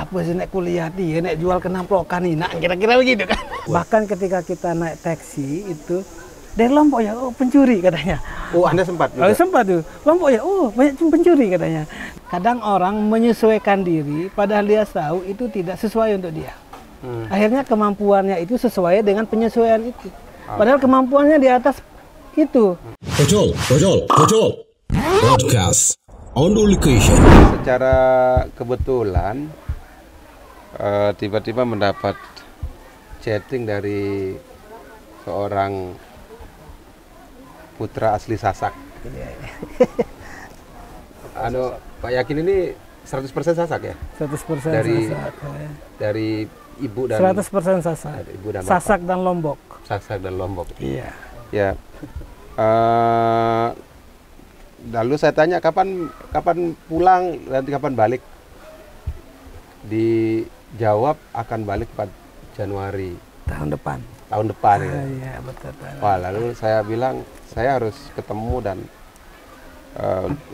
apa sih naik kuliah dia naik jual kenamplokan ini, nah kira-kira begitu kan. Bahkan ketika kita naik taksi itu dari Lombok ya, oh pencuri katanya. Oh, Anda sempat juga? Sempat tuh. Lombok ya, oh banyak pencuri katanya. Kadang orang menyesuaikan diri padahal dia tahu itu tidak sesuai untuk dia. Akhirnya kemampuannya itu sesuai dengan penyesuaian itu. Padahal kemampuannya di atas itu. Ojol Podcast on location. Secara kebetulan tiba-tiba mendapat chatting dari seorang putra asli Sasak. Pak Yakin ini 100% Sasak ya? 100% dari, Sasak. Dari ibu dan 100% Sasak. Ibu dan Sasak dan Lombok. Sasak dan Lombok. Iya. Ya. Lalu saya tanya kapan pulang, nanti kapan balik? Dijawab akan balik 4 Januari Tahun depan. Tahun depan ya. Iya, betul. Wah, lalu saya bilang saya harus ketemu dan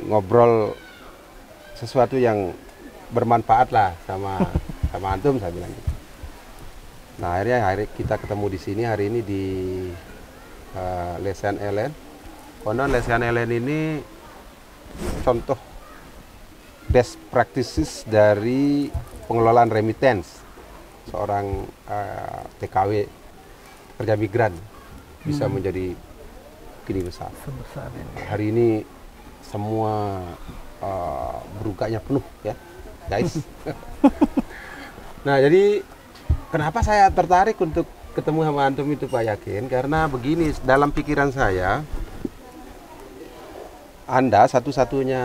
ngobrol sesuatu yang bermanfaat lah sama antum, saya bilang gitu. Nah, akhirnya kita ketemu di sini hari ini di Lesehan Elen. Konon Lesehan Elen ini contoh best practices dari pengelolaan remittance. Seorang TKW pekerja migran bisa menjadi gini besar. Sebesar ini. Hari ini semua berukanya penuh ya, guys. Nah, jadi kenapa saya tertarik untuk ketemu sama antum itu Pak Yakin? Karena begini, dalam pikiran saya, Anda satu-satunya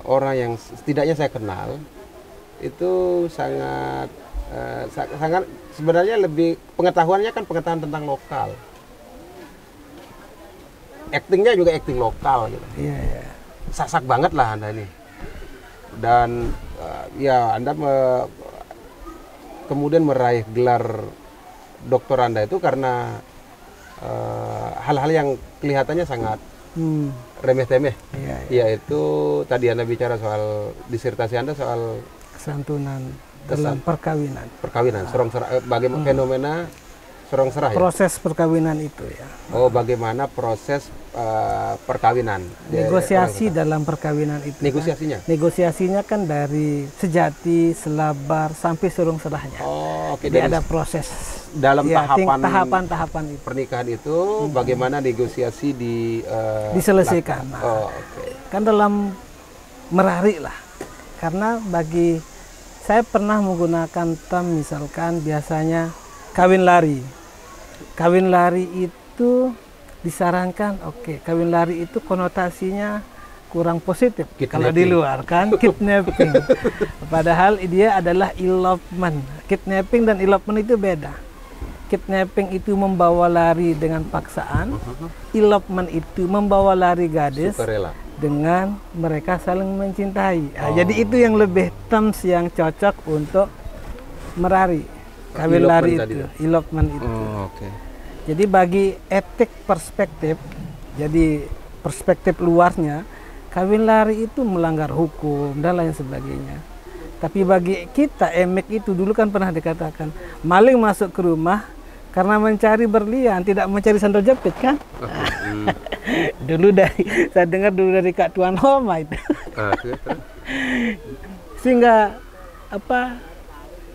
orang yang setidaknya saya kenal itu sangat sebenarnya lebih pengetahuannya kan pengetahuan tentang lokal. Actingnya juga acting lokal gitu. Iya. Sasak banget lah Anda ini. Dan ya Anda kemudian meraih gelar doktor Anda itu karena hal-hal yang kelihatannya sangat remeh-temeh. Iya. Yaitu tadi Anda bicara soal disertasi Anda soal kesantunan dalam perkawinan. Serong serah, bagaimana fenomena serong serah ya? Proses perkawinan itu ya. Oh, bagaimana proses perkawinan? Negosiasi dalam perkawinan itu. Negosiasinya? Kan? Negosiasinya kan dari sejati, selabar, sampai serong serahnya. Oh, oke. Jadi ada proses. Dalam ya, tahapan itu. Pernikahan itu bagaimana negosiasi diselesaikan. Nah, oke. Kan dalam merari lah. Karena bagi saya pernah menggunakan term misalkan biasanya kawin lari. Kawin lari itu disarankan, kawin lari itu konotasinya kurang positif. Kalau di luar kan kidnapping. Padahal dia adalah elopement. Kidnapping dan elopement itu beda. Kidnapping itu membawa lari dengan paksaan. Elopement itu membawa lari gadis dengan mereka saling mencintai. Jadi itu yang lebih terms yang cocok untuk merari. Kawin lari itu, elopement itu. Jadi bagi etik perspektif, jadi perspektif luarnya, kawin lari itu melanggar hukum dan lain sebagainya. Tapi bagi kita, emek itu dulu kan pernah dikatakan, maling masuk ke rumah karena mencari berlian, tidak mencari sandal jepit kan? Saya dengar dulu dari Kak Tuan Homa itu. Sehingga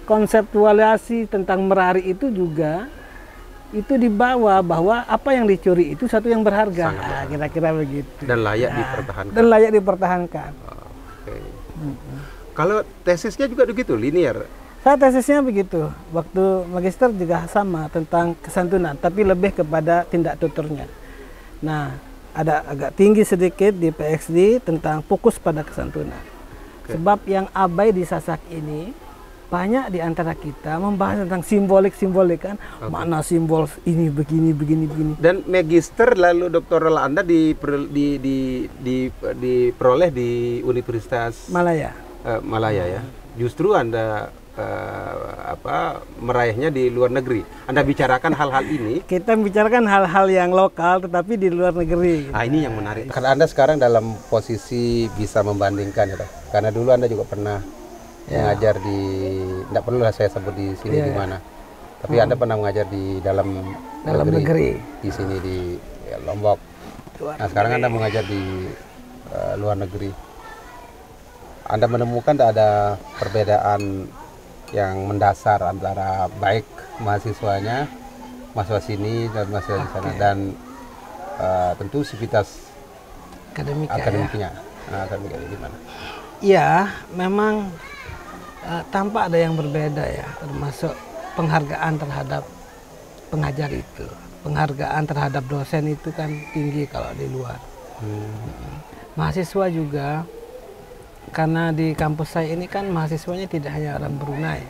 konseptualisasi tentang merari itu juga itu dibawa bahwa apa yang dicuri itu satu yang berharga. Kira-kira begitu. Dan layak dipertahankan. Kalau tesisnya juga begitu, linear. Saya tesisnya begitu. Waktu magister juga sama tentang kesantunan, tapi lebih kepada tindak tuturnya. Nah, ada agak tinggi sedikit di PhD tentang fokus pada kesantunan. Sebab yang abai di Sasak ini banyak di antara kita membahas tentang simbolik kan, makna simbol ini begini. Dan magister lalu doktoral Anda diperoleh di Universitas Malaya. Malaya ya. Justru Anda meraihnya di luar negeri. Anda bicarakan hal-hal ini. Kita bicarakan hal-hal yang lokal tetapi di luar negeri. Ini yang menarik. Karena Anda sekarang dalam posisi bisa membandingkan ya, karena dulu Anda juga pernah mengajar di, tidak perlu lah saya sebut di sini di mana. Tapi Anda pernah mengajar di dalam negeri. Di sini di Lombok. Nah, sekarang Anda mengajar di luar negeri. Anda menemukan tidak ada perbedaan yang mendasar antara baik mahasiswanya, mahasiswa sini dan mahasiswa di sana, dan tentu sivitas akademiknya. Akademiknya gimana? Ya, memang tampak ada yang berbeda ya, termasuk penghargaan terhadap pengajar itu. Penghargaan terhadap dosen itu kan tinggi kalau di luar. Mahasiswa juga, karena di kampus saya ini kan mahasiswanya tidak hanya orang Brunei,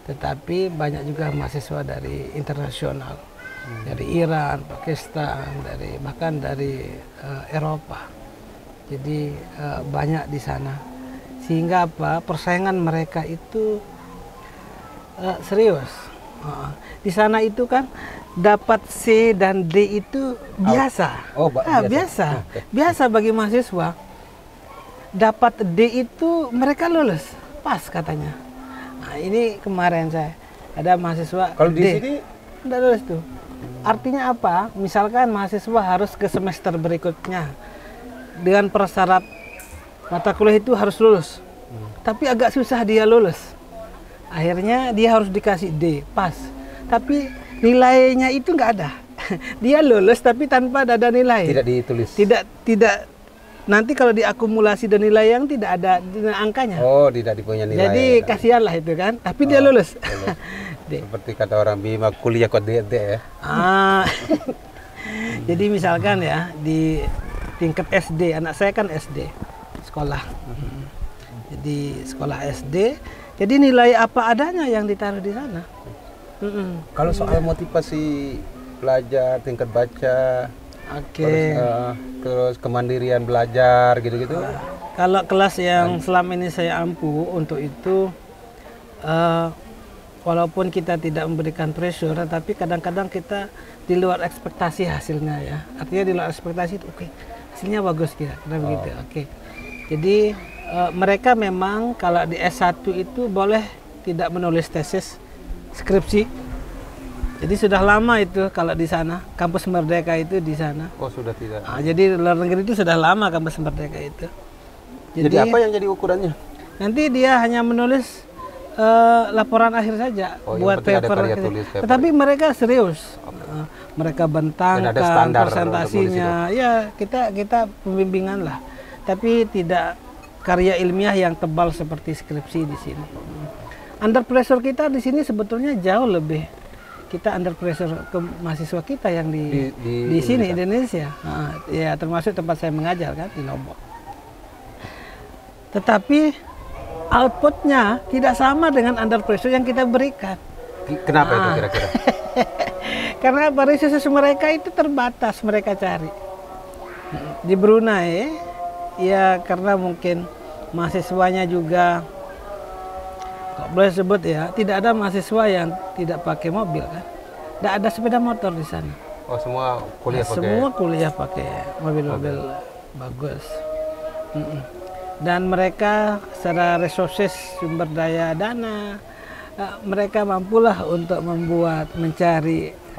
tetapi banyak juga mahasiswa dari internasional, dari Iran, Pakistan, bahkan dari Eropa. Jadi banyak di sana, sehingga persaingan mereka itu serius. Di sana itu kan dapat C dan D itu biasa. Biasa. Biasa bagi mahasiswa. Dapat D itu mereka lulus, pas katanya. Nah, ini kemarin saya ada mahasiswa kalau di D, sini tidak lulus tuh. Artinya apa? Misalkan mahasiswa harus ke semester berikutnya dengan persyarat mata kuliah itu harus lulus, tapi agak susah dia lulus. Akhirnya dia harus dikasih D, pas. Tapi nilainya itu nggak ada. Dia lulus tapi tanpa ada nilai. tidak ditulis. Tidak. Nanti kalau diakumulasi dan nilai yang tidak ada angkanya. Oh, tidak dipunya nilai. Jadi kasihanlah itu kan. Tapi dia lulus. Seperti kata orang Bima, kuliah kok D ya. Jadi misalkan ya di tingkat SD, anak saya kan SD sekolah. Jadi sekolah SD. Jadi nilai apa adanya yang ditaruh di sana. Kalau soal motivasi belajar, tingkat baca, terus kemandirian belajar gitu-gitu. Kalau kelas yang selama ini saya ampu untuk itu, walaupun kita tidak memberikan pressure, tapi kadang-kadang kita di luar ekspektasi hasilnya ya. Artinya di luar ekspektasi itu hasilnya bagus kira-kira begitu. Jadi mereka memang kalau di S1 itu boleh tidak menulis tesis, skripsi. Jadi sudah lama itu kalau di sana, kampus Merdeka itu di sana. Oh, sudah tidak. Jadi luar negeri itu sudah lama kampus Merdeka itu. Jadi apa yang jadi ukurannya? Nanti dia hanya menulis laporan akhir saja, buat paper. Tetapi mereka serius. Mereka bentangkan presentasinya. Ya, kita pembimbingan lah. Tapi tidak karya ilmiah yang tebal seperti skripsi di sini. Under pressure kita di sini sebetulnya jauh lebih. Kita under pressure ke mahasiswa kita yang di sini Indonesia. Ya termasuk tempat saya mengajar kan di Lombok. Tetapi outputnya tidak sama dengan under pressure yang kita berikan. Kenapa itu kira-kira? Karena resources mereka itu terbatas mereka cari. Di Brunei ya karena mungkin mahasiswanya juga, kalau boleh sebut ya, tidak ada mahasiswa yang tidak pakai mobil kan. Tidak ada sepeda motor di sana. Oh, semua kuliah pakai? Semua kuliah pakai mobil-mobil bagus. Dan mereka secara resources, sumber daya dana, mereka mampulah untuk mencari.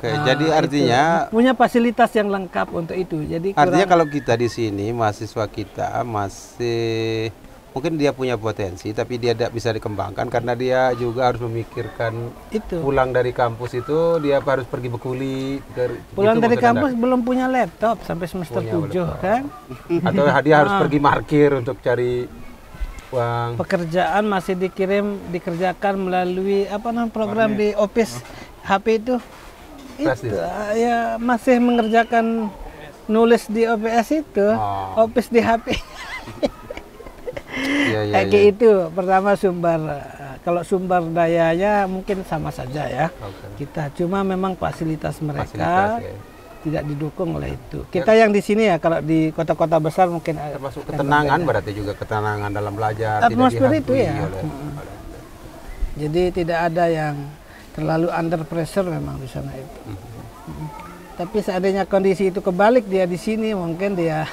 Jadi artinya punya fasilitas yang lengkap untuk itu. Jadi artinya kalau kita di sini mahasiswa kita masih mungkin dia punya potensi tapi dia tidak bisa dikembangkan karena dia juga harus memikirkan itu. Pulang dari kampus itu dia harus pergi berkuli. Pulang dari kampus belum punya laptop sampai semester 7 kan? Atau dia harus pergi parkir untuk cari uang. Pekerjaan masih dikerjakan melalui program di Office HP itu. Ya masih mengerjakan nulis di OPS itu, Office di HP. Kayak itu pertama kalau sumber dayanya mungkin sama saja ya. Kita cuma memang fasilitas mereka tidak didukung oleh itu. Kita yang di sini ya kalau di kota-kota besar mungkin termasuk ketenangan berarti juga ketenangan dalam belajar. Atmosfer itu ya. Jadi tidak ada yang terlalu under pressure memang di sana itu. Tapi seandainya kondisi itu kebalik dia di sini mungkin dia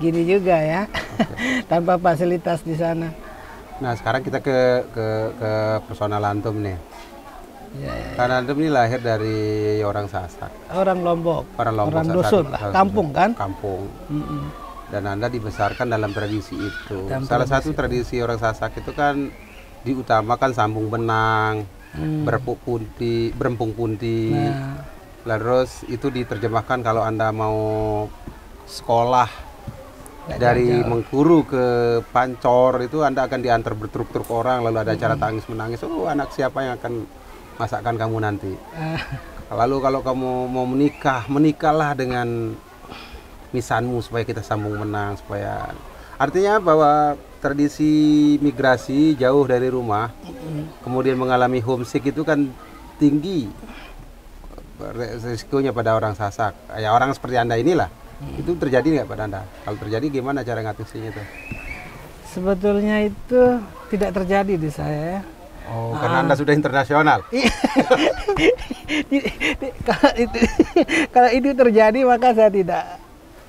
gini juga ya, tanpa fasilitas di sana. Nah, sekarang kita ke personal antum nih. Ya, ya. Karena antum ini lahir dari orang Sasak. Orang Lombok, Orang orang Sasak, dusun lah, Sasak, kampung kan. Kampung. Mm-mm. Dan Anda dibesarkan dalam tradisi itu. Dalam Salah tradisi satu tradisi orang Sasak itu kan diutamakan sambung benang, berempung punti. Nah, Terus itu diterjemahkan kalau Anda mau sekolah nggak dari jauh-jauh. Mengkuru ke Pancor itu Anda akan diantar bertruk-truk orang, lalu ada acara tangis menangis. Oh, anak siapa yang akan masakkan kamu nanti? Lalu kalau kamu mau menikah, menikahlah dengan misanmu supaya kita sambung menang, supaya artinya bahwa tradisi migrasi jauh dari rumah, kemudian mengalami homesick itu kan tinggi risikonya pada orang Sasak. Ya orang seperti Anda inilah. Itu terjadi nggak pada Anda? Kalau terjadi gimana cara ngatasinnya itu? sebetulnya itu tidak terjadi di saya. Oh, karena Anda sudah internasional. Kalau itu terjadi maka saya tidak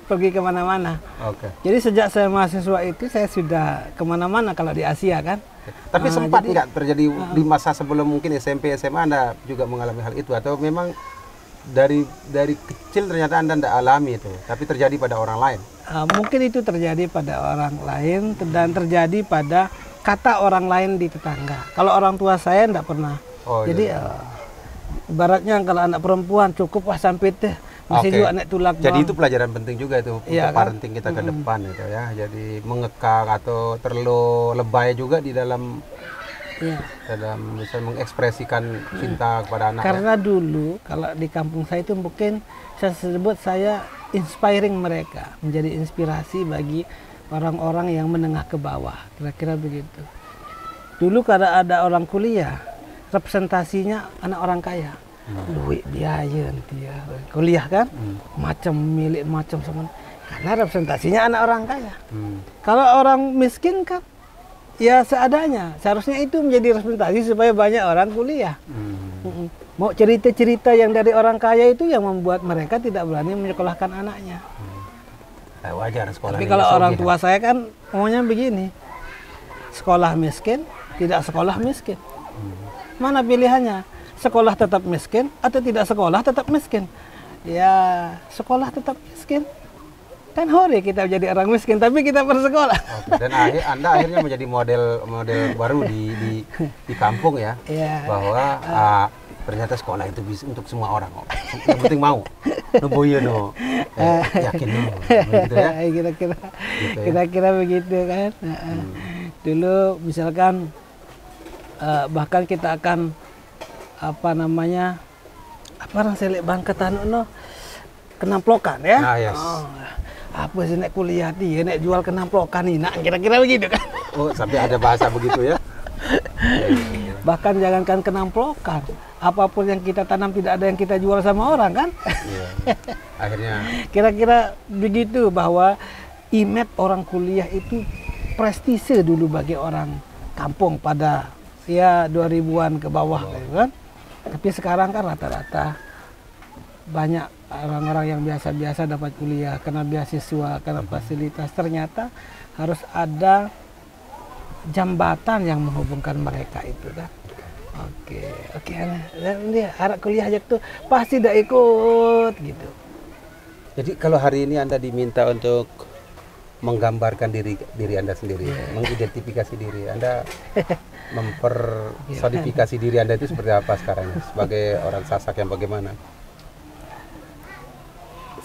pergi kemana-mana. Oke. Jadi sejak saya mahasiswa itu saya sudah kemana-mana kalau di Asia kan. Tapi sempat jadi- nggak terjadi di masa sebelum mungkin SMP SMA Anda juga mengalami hal itu, atau memang dari kecil ternyata Anda tidak alami itu, tapi terjadi pada orang lain? Mungkin itu terjadi pada orang lain dan terjadi pada kata orang lain di tetangga. Kalau orang tua saya tidak pernah. Oh, Jadi ibaratnya kalau anak perempuan cukup wah sampai teh masih Oke. juga naik tulak. Jadi doang. itu pelajaran penting juga itu Iya, untuk kan? parenting kita ke depan itu ya. Jadi mengekang atau terlalu lebay juga di dalam Iya. bisa mengekspresikan cinta kepada anak. Ya. Karena dulu kalau di kampung saya itu mungkin saya sebut saya inspiring mereka, menjadi inspirasi bagi orang-orang yang menengah ke bawah, kira-kira begitu. Dulu kalau ada orang kuliah, representasinya anak orang kaya, duit biaya nanti ya, kuliah kan, macam milik macam sama, karena representasinya anak orang kaya. Kalau orang miskin kan, ya seadanya. Seharusnya itu menjadi representasi supaya banyak orang kuliah. Mau cerita-cerita yang dari orang kaya itu yang membuat mereka tidak berani menyekolahkan anaknya. Wajar sekolah. Tapi kalau orang tua saya kan maunya begini, sekolah miskin, tidak sekolah miskin. Mana pilihannya? Sekolah tetap miskin atau tidak sekolah tetap miskin? Ya sekolah tetap miskin. Kan hore kita jadi orang miskin, tapi kita bersekolah. Oke, dan Anda akhirnya menjadi model baru di kampung ya, Iya. bahwa ternyata sekolah itu bisa untuk semua orang. Yang penting mau. No boyo no. Yakin no. Begitu ya. Kira-kira Gitu ya. kira-kira begitu kan. Dulu misalkan bahkan kita akan apa namanya orang selek bangket anu no kenamplokan ya. Nah, yes. Apa sih nek kuliah dia nek jual kenamplokan ini, nah kira-kira begitu kan. Oh, sampai ada bahasa begitu ya. Bahkan jangankan kenamplokan, apapun yang kita tanam tidak ada yang kita jual sama orang kan. Iya. Akhirnya Kira-kira begitu, bahwa image orang kuliah itu prestise dulu bagi orang kampung pada ya 2000-an ke bawah gitu kan. Tapi sekarang kan rata-rata banyak orang-orang yang biasa-biasa dapat kuliah karena beasiswa, karena fasilitas. Ternyata harus ada jambatan yang menghubungkan mereka itu kan. Oke, dan dia harap kuliah aja tuh pasti dah ikut gitu. jadi kalau hari ini Anda diminta untuk menggambarkan diri Anda sendiri, mengidentifikasi diri, Anda mempersonifikasi diri Anda itu seperti apa sekarang sebagai orang Sasak yang bagaimana?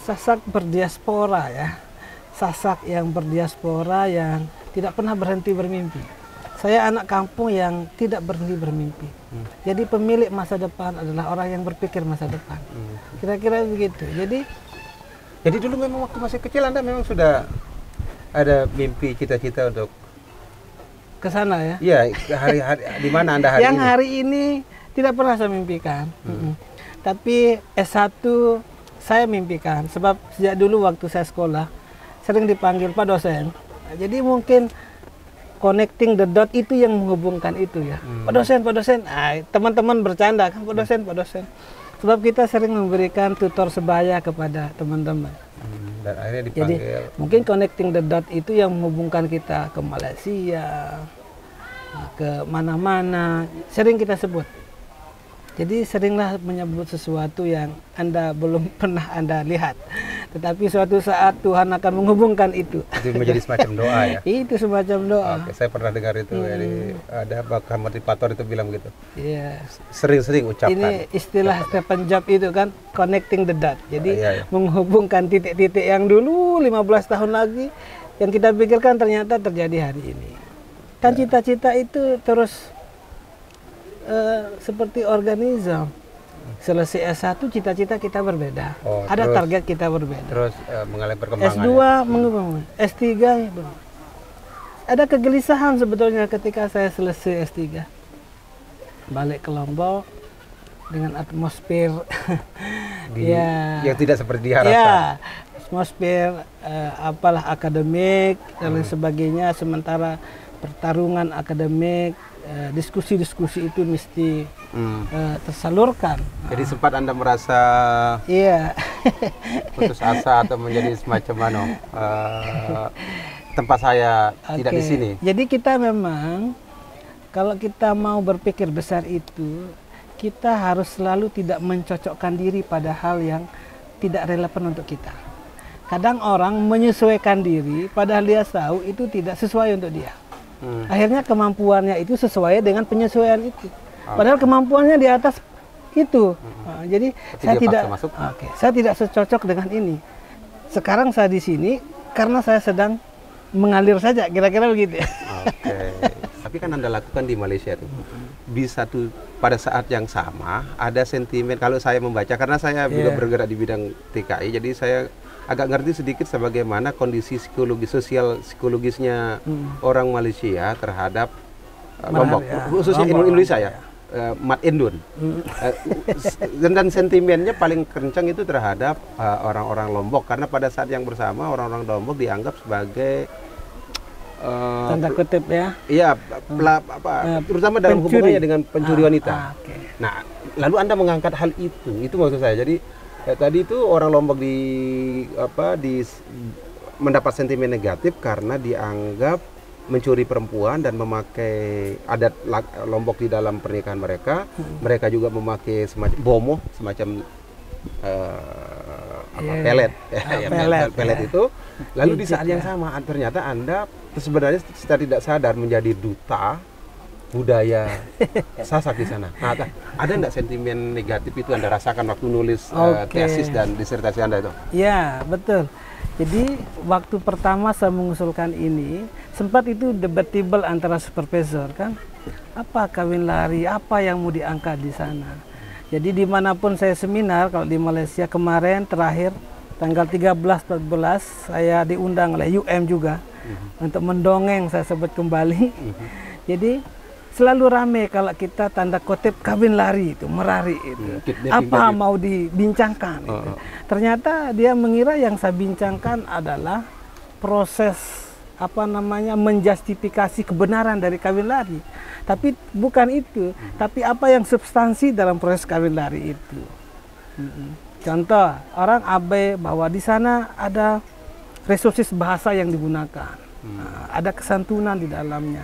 Sasak berdiaspora ya. Sasak yang berdiaspora yang tidak pernah berhenti bermimpi. Saya anak kampung yang tidak berhenti bermimpi. Jadi pemilik masa depan adalah orang yang berpikir masa depan. Kira-kira begitu. Jadi dulu memang waktu masih kecil Anda memang sudah ada mimpi cita-cita untuk ke sana ya. iya hari-hari di mana Anda hari yang ini? hari ini tidak pernah saya mimpikan. Tapi S1 saya mimpikan, sebab sejak dulu waktu saya sekolah sering dipanggil Pak dosen. Jadi mungkin connecting the dot itu yang menghubungkan itu ya. Pak dosen, teman-teman bercanda kan Pak dosen. Sebab kita sering memberikan tutor sebaya kepada teman-teman. Dan akhirnya Jadi dipanggil. mungkin connecting the dot itu yang menghubungkan kita ke Malaysia, ke mana-mana, sering kita sebut. Jadi seringlah menyebut sesuatu yang Anda belum pernah Anda lihat. Tetapi suatu saat Tuhan akan menghubungkan itu. Itu menjadi semacam doa ya? Itu semacam doa. Oke, saya pernah dengar itu. Jadi ada bakal motivator itu bilang gitu. Iya. Sering-sering ucapkan. Ini istilah Stephen Jobs itu kan, connecting the dot. Jadi Iya. menghubungkan titik-titik yang dulu 15 tahun lagi, yang kita pikirkan ternyata terjadi hari ini. Kan cita-cita itu terus seperti organisme. Selesai S1 cita-cita kita berbeda. Oh, ada terus- target kita berbeda. Terus mengalami perkembangan. S2 mengubah, S3 ya belum. Ada kegelisahan sebetulnya ketika saya selesai S3. Balik ke Lombok dengan atmosfer Yang tidak seperti diharapkan. ya, atmosfer apalah akademik dan lain sebagainya, sementara pertarungan akademik, diskusi-diskusi itu mesti tersalurkan. Jadi sempat Anda merasa Iya. putus asa atau menjadi semacam tempat saya tidak di Oke. sini. Jadi kita memang kalau kita mau berpikir besar itu, kita harus selalu tidak mencocokkan diri pada hal yang tidak relevan untuk kita. Kadang orang menyesuaikan diri padahal dia tahu itu tidak sesuai untuk dia. Akhirnya kemampuannya itu sesuai dengan penyesuaian itu. Padahal kemampuannya di atas itu. Nah, jadi Tapi saya dia tidak paksa masuk. saya tidak secocok dengan ini. Sekarang saya di sini karena saya sedang mengalir saja, kira-kira begitu. Oke. Tapi kan Anda lakukan di Malaysia tuh. Bisa tuh pada saat yang sama ada sentimen, kalau saya membaca karena saya juga bergerak di bidang TKI, jadi saya agak ngerti sedikit sebagaimana kondisi psikologisnya orang Malaysia terhadap Lombok, ya. khususnya Lombok, Indonesia ya. Mat Endun. Dan sentimennya paling kencang itu terhadap orang-orang Lombok, karena pada saat yang bersama orang-orang Lombok dianggap sebagai Tanda kutip ya. iya, terutama dalam pencuri. hubungannya dengan pencuri wanita. Oke. Nah, lalu Anda mengangkat hal itu maksud saya. Jadi tadi itu orang Lombok mendapat sentimen negatif karena dianggap mencuri perempuan dan memakai adat Lombok di dalam pernikahan mereka. Mereka juga memakai semacam bomoh, semacam pelet, pelet itu. Lalu di saat yang sama ternyata Anda sebenarnya secara tidak sadar menjadi duta budaya Sasak di sana. Nah, ada nggak sentimen negatif itu Anda rasakan waktu nulis tesis dan disertasi Anda itu? Ya, betul. Jadi waktu pertama saya mengusulkan ini, sempat itu debatable antara supervisor kan. Apa kawin lari, apa yang mau diangkat di sana. Jadi dimanapun saya seminar, kalau di Malaysia kemarin terakhir tanggal 13-14 saya diundang oleh UM juga untuk mendongeng, saya sebut kembali. Jadi selalu rame kalau kita tanda kutip kawin lari itu, merari itu. Apa mau dibincangkan itu. Ternyata dia mengira yang saya bincangkan adalah proses menjustifikasi kebenaran dari kawin lari. Tapi bukan itu, tapi apa yang substansi dalam proses kawin lari itu. Contoh, orang abai bahwa di sana ada resources bahasa yang digunakan. Ada kesantunan di dalamnya.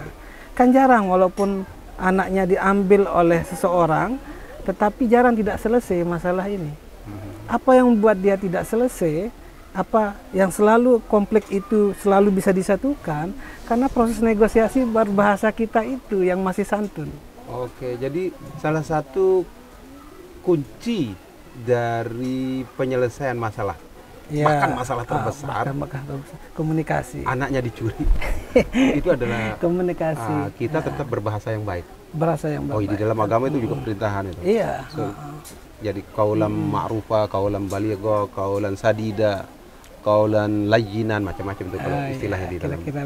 Kan jarang walaupun anaknya diambil oleh seseorang, tetapi jarang tidak selesai masalah ini. Apa yang membuat dia tidak selesai, apa yang selalu konflik itu selalu bisa disatukan, karena proses negosiasi berbahasa kita itu yang masih santun. Oke, jadi salah satu kunci dari penyelesaian masalah, bahkan masalah terbesar, komunikasi. Anaknya dicuri. Itu adalah komunikasi. Kita tetap berbahasa yang baik. Bahasa yang baik. Di dalam agama itu juga perintahan itu. Iya. Jadi kaulan ma'rufa, kaulan baligha, kaulan sadida, kaulan layyinan, macam-macam itu kalau istilahnya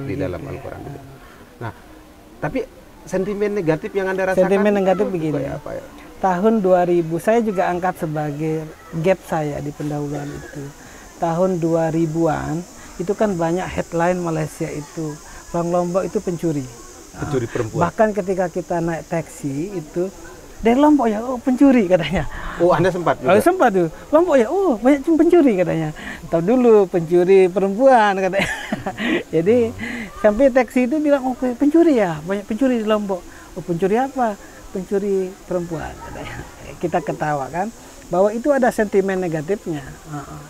di dalam Al-Qur'an itu. Nah, tapi sentimen negatif yang Anda rasakan. Sentimen negatif begini. Apa ya? Tahun 2000 saya juga angkat sebagai gap saya di pendahuluan itu. Tahun 2000-an itu kan banyak headline Malaysia itu orang Lombok itu pencuri. Pencuri perempuan. Bahkan ketika kita naik taksi itu dari Lombok ya, oh pencuri katanya. Oh, Anda sempat Oh, juga? sempat tuh, Lombok ya, oh banyak pencuri katanya. Tahu dulu pencuri perempuan katanya. Jadi sampai taksi itu bilang, oh pencuri ya, banyak pencuri di Lombok. Oh pencuri apa? Pencuri perempuan katanya. Kita ketawa kan, bahwa itu ada sentimen negatifnya.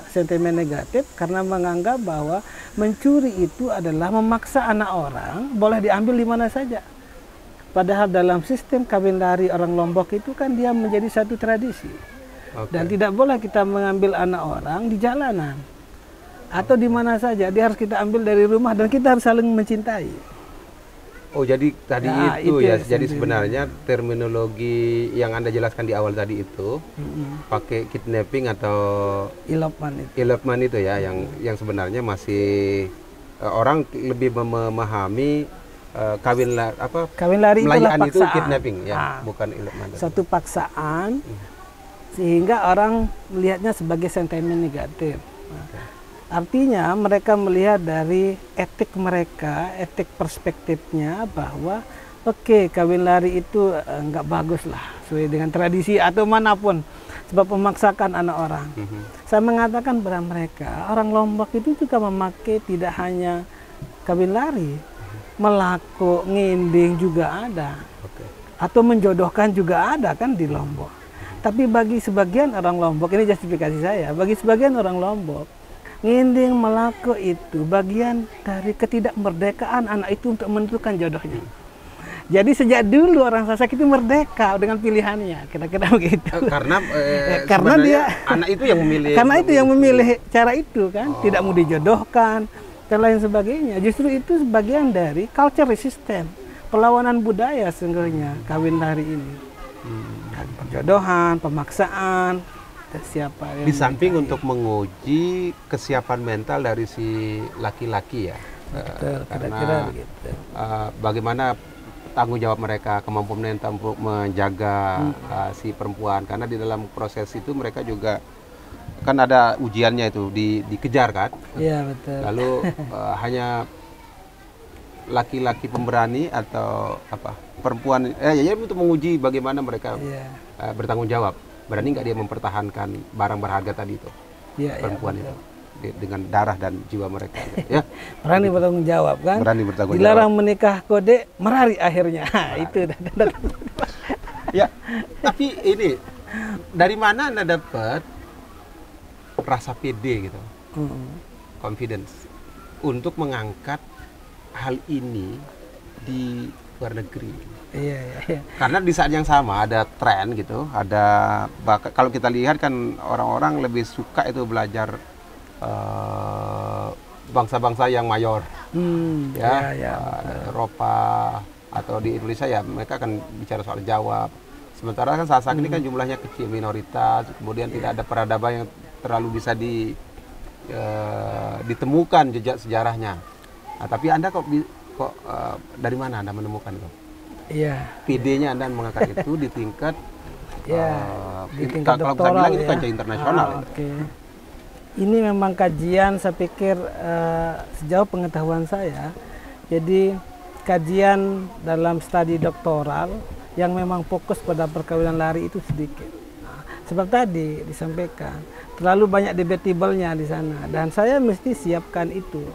Sentimen negatif karena menganggap bahwa mencuri itu adalah memaksa anak orang boleh diambil di mana saja. Padahal dalam sistem kawin lari orang Lombok itu kan dia menjadi satu tradisi. Oke. Dan tidak boleh kita mengambil anak orang di jalanan. Atau di mana saja, dia harus kita ambil dari rumah dan kita harus saling mencintai. Oh, jadi tadi Ya, itu itu ya. yang Jadi sendiri. sebenarnya terminologi yang Anda jelaskan di awal tadi itu pakai kidnapping atau Ilopman itu. elopement itu ya, yang sebenarnya masih orang lebih memahami Kawin lari itulah melayani itu paksaan. kidnapping ya, Ah, bukan elopement. Satu paksaan sehingga orang melihatnya sebagai sentimen negatif. Artinya mereka melihat dari etik mereka, etik perspektifnya bahwa oke, kawin lari itu nggak bagus lah sesuai dengan tradisi atau manapun sebab memaksakan anak orang. Saya mengatakan pada mereka, orang Lombok itu juga memakai tidak hanya kawin lari, melaku, nginding juga ada. Oke. Atau menjodohkan juga ada kan di Lombok. Tapi bagi sebagian orang Lombok, ini justifikasi saya, bagi sebagian orang Lombok, nginding melaku itu bagian dari ketidakmerdekaan anak itu untuk menentukan jodohnya. Jadi sejak dulu orang Sasak itu merdeka dengan pilihannya, kira-kira begitu. Karena Karena sebenarnya dia anak itu yang memilih. karena itu yang memilih cara itu kan, tidak mau dijodohkan dan lain sebagainya. Justru itu sebagian dari culture resistance, perlawanan budaya sesungguhnya kawin lari ini. Perjodohan, pemaksaan, dan siapa yang Di samping menikahi. untuk menguji kesiapan mental dari si laki-laki ya. Betul, kira-kira Karena begitu. bagaimana tanggung jawab mereka, kemampuan mental untuk menjaga si perempuan, karena di dalam proses itu mereka juga kan ada ujiannya itu dikejar kan. Iya betul. Lalu hanya laki-laki pemberani atau apa perempuan ya untuk menguji bagaimana mereka Iya, bertanggung jawab, berani nggak dia mempertahankan barang berharga tadi itu, iya, perempuan iya, itu dengan darah dan jiwa mereka ya. berani bertanggung jawab kan. Berani bertanggung Dilarang menikah kode merari akhirnya. Itu. Ya, tapi ini dari mana Anda dapat rasa pede gitu, confidence untuk mengangkat hal ini di luar negeri? Iya, iya, iya. Karena di saat yang sama ada tren gitu, ada kalau kita lihat kan orang-orang lebih suka itu belajar bangsa-bangsa yang mayor, Ya, ya. Eropa atau di Indonesia ya mereka akan bicara soal Jawa. Sementara kan Sasak ini kan jumlahnya kecil, minoritas, kemudian tidak ada peradaban yang terlalu bisa ditemukan jejak sejarahnya. Nah, tapi Anda kok dari mana Anda menemukan itu? Iya. PD-nya Anda mengangkat itu di tingkat Ya, di tingkat kalau doktoral saya bilang itu ya. kancah internasional. Oke. Ini memang kajian saya pikir sejauh pengetahuan saya. Jadi kajian dalam studi doktoral yang memang fokus pada perkawinan lari itu sedikit. Nah, sebab tadi disampaikan terlalu banyak debatable-nya di sana dan saya mesti siapkan itu.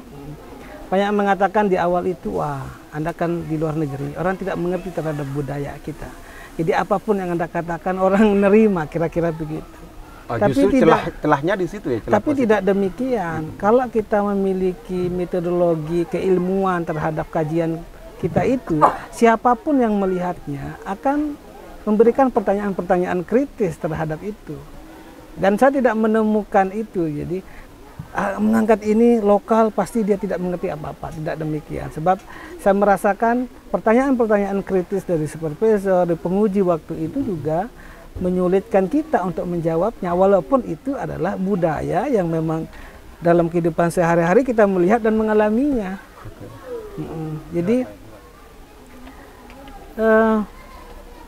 Banyak mengatakan di awal itu, wah Anda kan di luar negeri, orang tidak mengerti terhadap budaya kita. Jadi apapun yang Anda katakan orang menerima, kira-kira begitu. Oh, Tapi justru tidak- celahnya di situ ya. celah Tapi positif. tidak demikian. Kalau kita memiliki metodologi keilmuan terhadap kajian kita itu, siapapun yang melihatnya akan memberikan pertanyaan-pertanyaan kritis terhadap itu. Dan saya tidak menemukan itu. Jadi mengangkat ini lokal pasti dia tidak mengerti apa-apa. Tidak demikian. Sebab saya merasakan pertanyaan-pertanyaan kritis dari supervisor, dari penguji waktu itu juga menyulitkan kita untuk menjawabnya, walaupun itu adalah budaya yang memang dalam kehidupan sehari-hari kita melihat dan mengalaminya. Jadi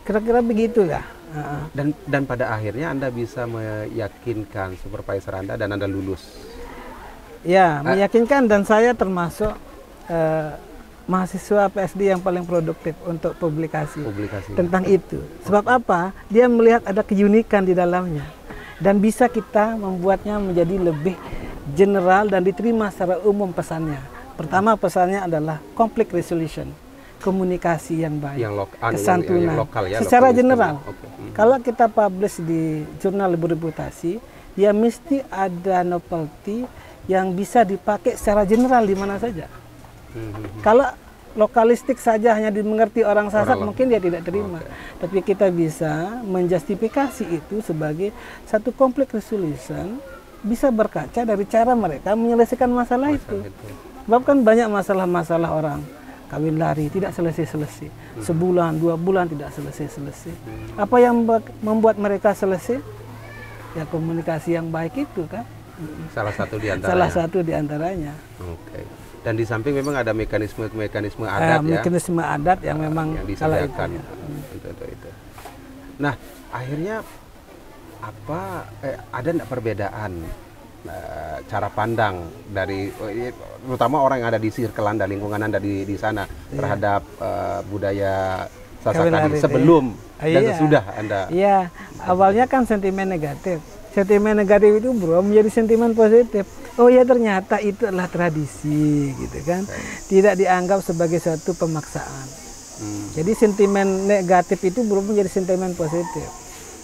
kira-kira begitulah. Dan pada akhirnya Anda bisa meyakinkan supervisor Anda dan Anda lulus. Ya, meyakinkan dan saya termasuk mahasiswa PSD yang paling produktif untuk publikasi Publikasi. tentang itu. Sebab apa? Dia melihat ada keunikan di dalamnya dan bisa kita membuatnya menjadi lebih general dan diterima secara umum pesannya. Pertama, pesannya adalah conflict resolution, komunikasi yang baik, kesantunan, yang lokal ya, secara lokal general. okay. Kalau kita publish di jurnal berreputasi, ya mesti ada novelty yang bisa dipakai secara general di mana saja. Kalau lokalistik saja hanya dimengerti orang Sasak, mungkin dia tidak terima. Tapi kita bisa menjustifikasi itu sebagai satu conflict resolution, bisa berkaca dari cara mereka menyelesaikan masalah itu. Sebab kan banyak masalah-masalah orang kawin lari tidak selesai-selesai. Sebulan, 2 bulan tidak selesai-selesai. Apa yang membuat mereka selesai? Ya komunikasi yang baik itu kan. Salah satu di antaranya. Salah satu di antaranya. Oke. Dan di samping memang ada mekanisme adat ya. Mekanisme adat yang memang yang kalau disediakan. itu. Itu. Nah, akhirnya apa ada enggak perbedaan cara pandang dari terutama orang yang ada di circle Anda, lingkungan Anda di sana terhadap budaya Sasakan sebelum dan sesudah Anda? Iya, awalnya kan sentimen negatif. Sentimen negatif itu menjadi sentimen positif. Oh ya, ternyata itu adalah tradisi gitu kan. Tidak dianggap sebagai suatu pemaksaan. Jadi sentimen negatif itu menjadi sentimen positif.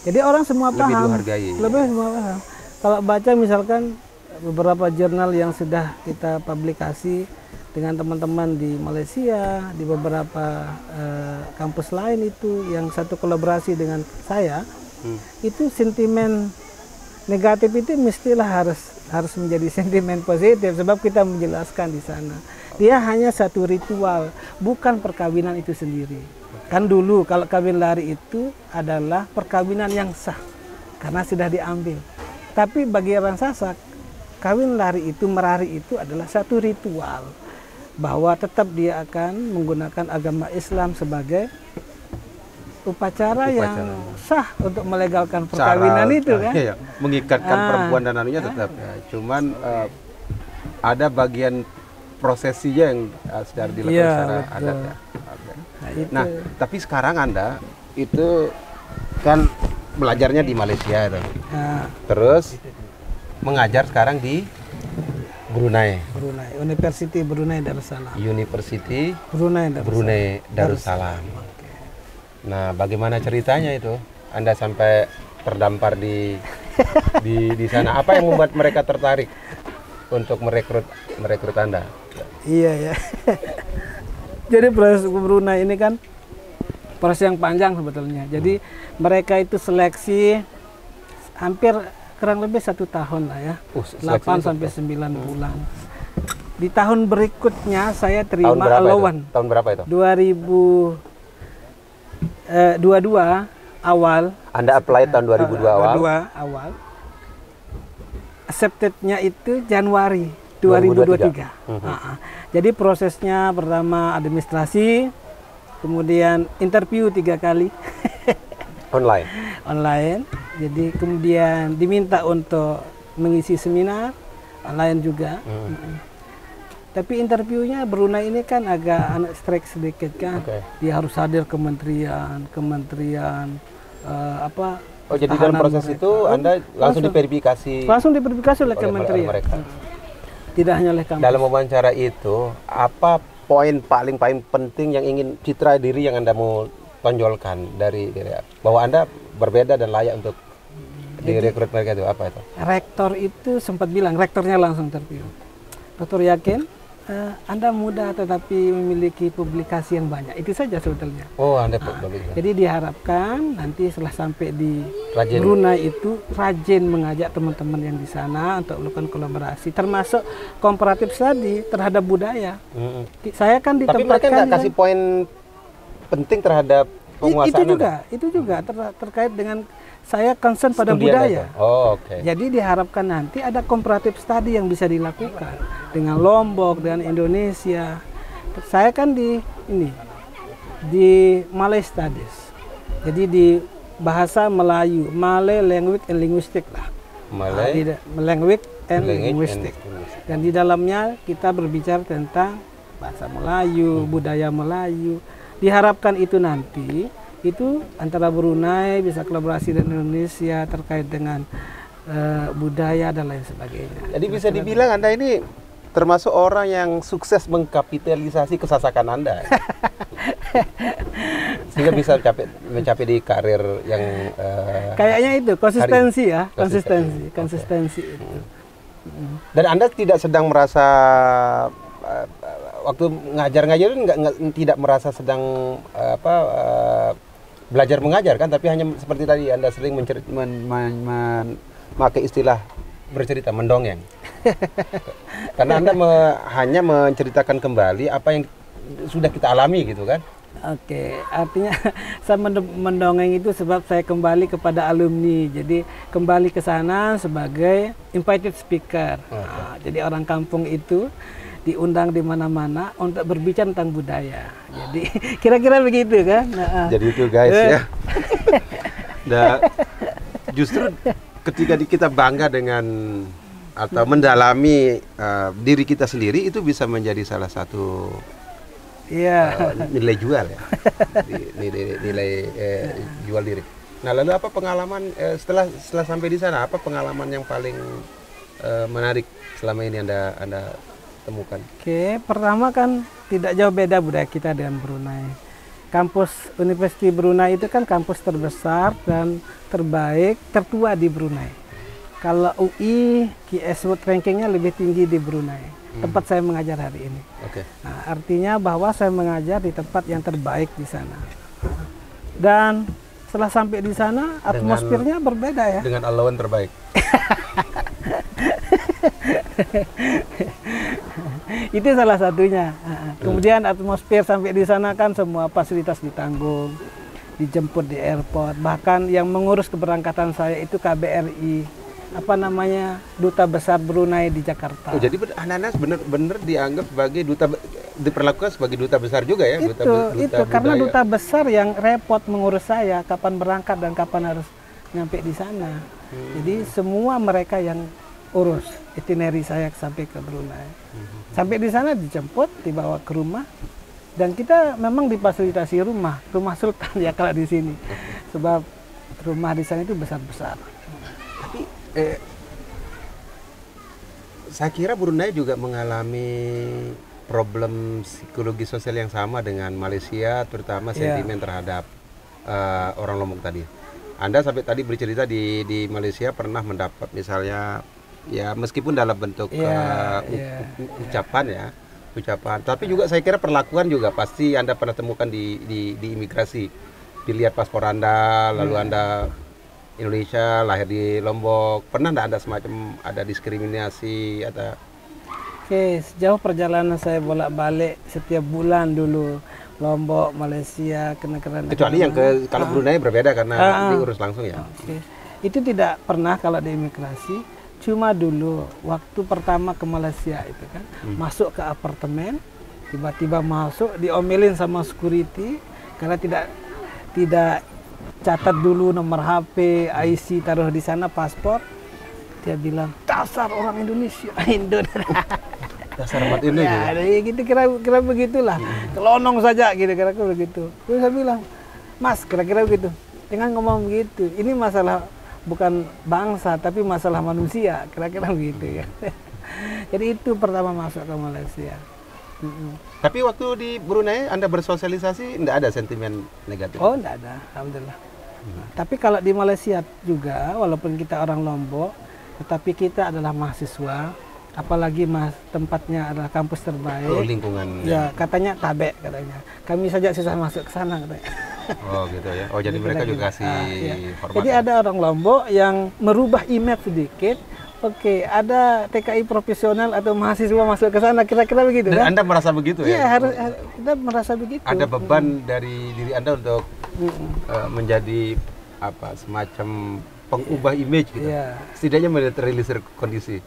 Jadi orang semua paham. Lebih dihargai. Lebih semua paham. Kalau baca misalkan beberapa jurnal yang sudah kita publikasi dengan teman-teman di Malaysia, di beberapa kampus lain itu yang satu kolaborasi dengan saya, itu sentimen negatif itu mestilah harus menjadi sentimen positif sebab kita menjelaskan di sana. Dia hanya satu ritual, bukan perkawinan itu sendiri. Kan dulu kalau kawin lari itu adalah perkawinan yang sah karena sudah diambil. Tapi bagi orang Sasak, kawin lari itu, merari itu adalah satu ritual bahwa tetap dia akan menggunakan agama Islam sebagai upacara yang sah untuk melegalkan perkawinan itu kan. Iya, mengikatkan perempuan dan anunya tetap ya. Cuman ada bagian prosesinya yang secara dilakukan secara adat ya. Nah, tapi sekarang Anda itu kan belajarnya di Malaysia itu. Terus mengajar sekarang di Brunei. University Brunei Darussalam. University Brunei Darussalam. Nah, bagaimana ceritanya itu? Anda sampai terdampar di sana. Apa yang membuat mereka tertarik untuk merekrut Anda? Iya ya. Jadi proses ke Brunei ini kan proses yang panjang sebetulnya. Jadi mereka itu seleksi hampir kurang lebih 1 tahun lah ya. 8 sampai 9 bulan. Di tahun berikutnya saya terima allowance. Tahun berapa itu? 2022 awal. Anda apply tahun 2002 awal. Accepted-nya itu Januari 2023. Jadi prosesnya pertama administrasi, kemudian interview 3 kali. Online. Jadi kemudian diminta untuk mengisi seminar online juga. Tapi interviewnya Brunei ini kan agak strike sedikit kan. Dia harus hadir kementerian jadi dalam proses mereka. Itu Anda langsung diverifikasi. Langsung diverifikasi oleh kementerian. Tidak hanya oleh kampus. Dalam wawancara itu apa poin paling penting yang ingin citra diri yang Anda mau tonjolkan dari bahwa Anda berbeda dan layak untuk direkrut mereka itu apa itu? Rektor itu sempat bilang, rektornya langsung interview. Dokter yakin Anda muda tetapi memiliki publikasi yang banyak. Itu saja sebetulnya. Oh, Anda publikasi. Jadi diharapkan nanti setelah sampai di Brunei itu rajin mengajak teman-teman yang di sana untuk melakukan kolaborasi, termasuk komparatif study terhadap budaya. Saya kan ditempatkan. Tapi mereka nggak kasih poin penting terhadap penguasaan itu juga terkait dengan saya concern pada budaya. Jadi diharapkan nanti ada comparative study yang bisa dilakukan dengan Lombok, dengan Indonesia. Saya kan di Malay Studies. Jadi di bahasa Melayu, Malay Language and Linguistic lah. Malay Language and Linguistic. Dan di dalamnya kita berbicara tentang bahasa Melayu, budaya Melayu. Diharapkan itu nanti itu antara Brunei bisa kolaborasi dengan Indonesia terkait dengan budaya dan lain sebagainya. Jadi bisa dibilang Anda ini termasuk orang yang sukses mengkapitalisasi kesasakan Anda. Sehingga bisa mencapai di karir yang kayaknya itu konsistensi ya, konsistensi itu. Dan Anda tidak sedang merasa waktu ngajar-ngajar itu tidak merasa sedang belajar mengajar kan, tapi hanya seperti tadi Anda sering memakai istilah bercerita, mendongeng. Karena Anda hanya menceritakan kembali apa yang sudah kita alami gitu kan. Oke, artinya saya mendongeng itu sebab saya kembali kepada alumni. Jadi kembali ke sana sebagai invited speaker. Nah, jadi orang kampung itu diundang di mana-mana untuk berbicara tentang budaya. Jadi kira-kira begitu kan. Nah, jadi itu guys ya. Nah, justru ketika kita bangga dengan atau mendalami diri kita sendiri, itu bisa menjadi salah satu nilai jual ya, nilai jual diri. Nah, lalu apa pengalaman setelah sampai di sana, apa pengalaman yang paling menarik selama ini Anda temukan? Oke, pertama kan tidak jauh beda budaya kita dengan Brunei. Kampus Universiti Brunei itu kan kampus terbesar dan terbaik, tertua di Brunei. Kalau UI, QS World rankingnya lebih tinggi di Brunei. Tempat saya mengajar hari ini. Okay. Nah, artinya bahwa saya mengajar di tempat yang terbaik di sana. Dan setelah sampai di sana, atmosfernya berbeda ya. Dengan allowance terbaik. Itu salah satunya. Kemudian atmosfer sampai di sana kan semua fasilitas ditanggung, dijemput di airport. Bahkan yang mengurus keberangkatan saya itu KBRI. Duta Besar Brunei di Jakarta. Oh, jadi anak-anak benar-benar dianggap sebagai diperlakukan sebagai duta besar juga ya? Itu karena duta besar yang repot mengurus saya, kapan berangkat dan kapan harus nyampe di sana. Jadi semua mereka yang urus itinerary saya sampai ke Brunei. Sampai di sana dijemput, dibawa ke rumah, dan kita memang difasilitasi rumah sultan ya kalau di sini. Sebab rumah di sana itu besar-besar. Saya kira Brunei juga mengalami problem psikologi sosial yang sama dengan Malaysia, terutama sentimen terhadap orang Lombok tadi. Anda sampai tadi bercerita di Malaysia pernah mendapat misalnya ya meskipun dalam bentuk ucapan, tapi juga saya kira perlakuan juga pasti Anda pernah temukan di imigrasi. Dilihat paspor Anda, lalu Anda Indonesia, lahir di Lombok, pernah enggak ada semacam ada diskriminasi atau? Oke, sejauh perjalanan saya bolak-balik setiap bulan dulu Lombok, Malaysia, ke negara-negara. Kecuali yang kalau Brunei berbeda karena diurus langsung ya. Oke. Itu tidak pernah kalau di imigrasi. Cuma dulu waktu pertama ke Malaysia itu kan masuk ke apartemen, tiba-tiba masuk diomelin sama security karena tidak catat dulu nomor HP, IC taruh di sana, paspor. Dia bilang, dasar orang Indonesia, dasar umat Indo ya, gitu kira-kira begitulah. Kelonong saja gitu kira-kira begitu. Terus saya bilang, Mas, kira-kira begitu. Jangan ngomong begitu. Ini masalah bukan bangsa tapi masalah manusia, kira-kira begitu ya. Jadi itu pertama masuk ke Malaysia. Tapi waktu di Brunei Anda bersosialisasi tidak ada sentimen negatif? Oh, tidak ada, alhamdulillah. Tapi kalau di Malaysia juga, walaupun kita orang Lombok, tetapi kita adalah mahasiswa, apalagi tempatnya adalah kampus terbaik. Oh, lingkungan. Ya, katanya tabek katanya. Kami saja susah masuk ke sana katanya. Oh, gitu ya. Oh, jadi mereka juga kasih hormat. Jadi ada orang Lombok yang merubah image sedikit. Oke, ada TKI profesional atau mahasiswa masuk ke sana, kira-kira begitu. Dan kan? Anda merasa begitu ya? Iya, kita merasa begitu. Ada beban dari diri Anda untuk menjadi semacam pengubah image gitu. Iya. Setidaknya menetralisir kondisi.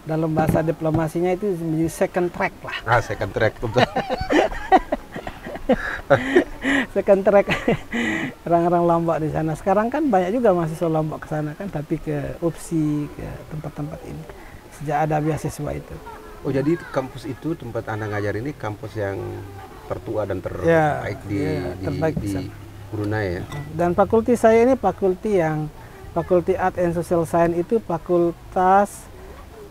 Dalam bahasa diplomasinya itu menjadi second track lah. Second track betul. Second track orang-orang Lombok di sana. Sekarang kan banyak juga mahasiswa Lombok ke sana kan, tapi ke UPSI, ke tempat-tempat ini. Sejak ada beasiswa itu. Oh, jadi kampus itu tempat Anda ngajar ini kampus yang tertua dan terbaik terbaik di Brunei ya. Dan fakulti saya ini fakulti Art and Social Science itu fakultas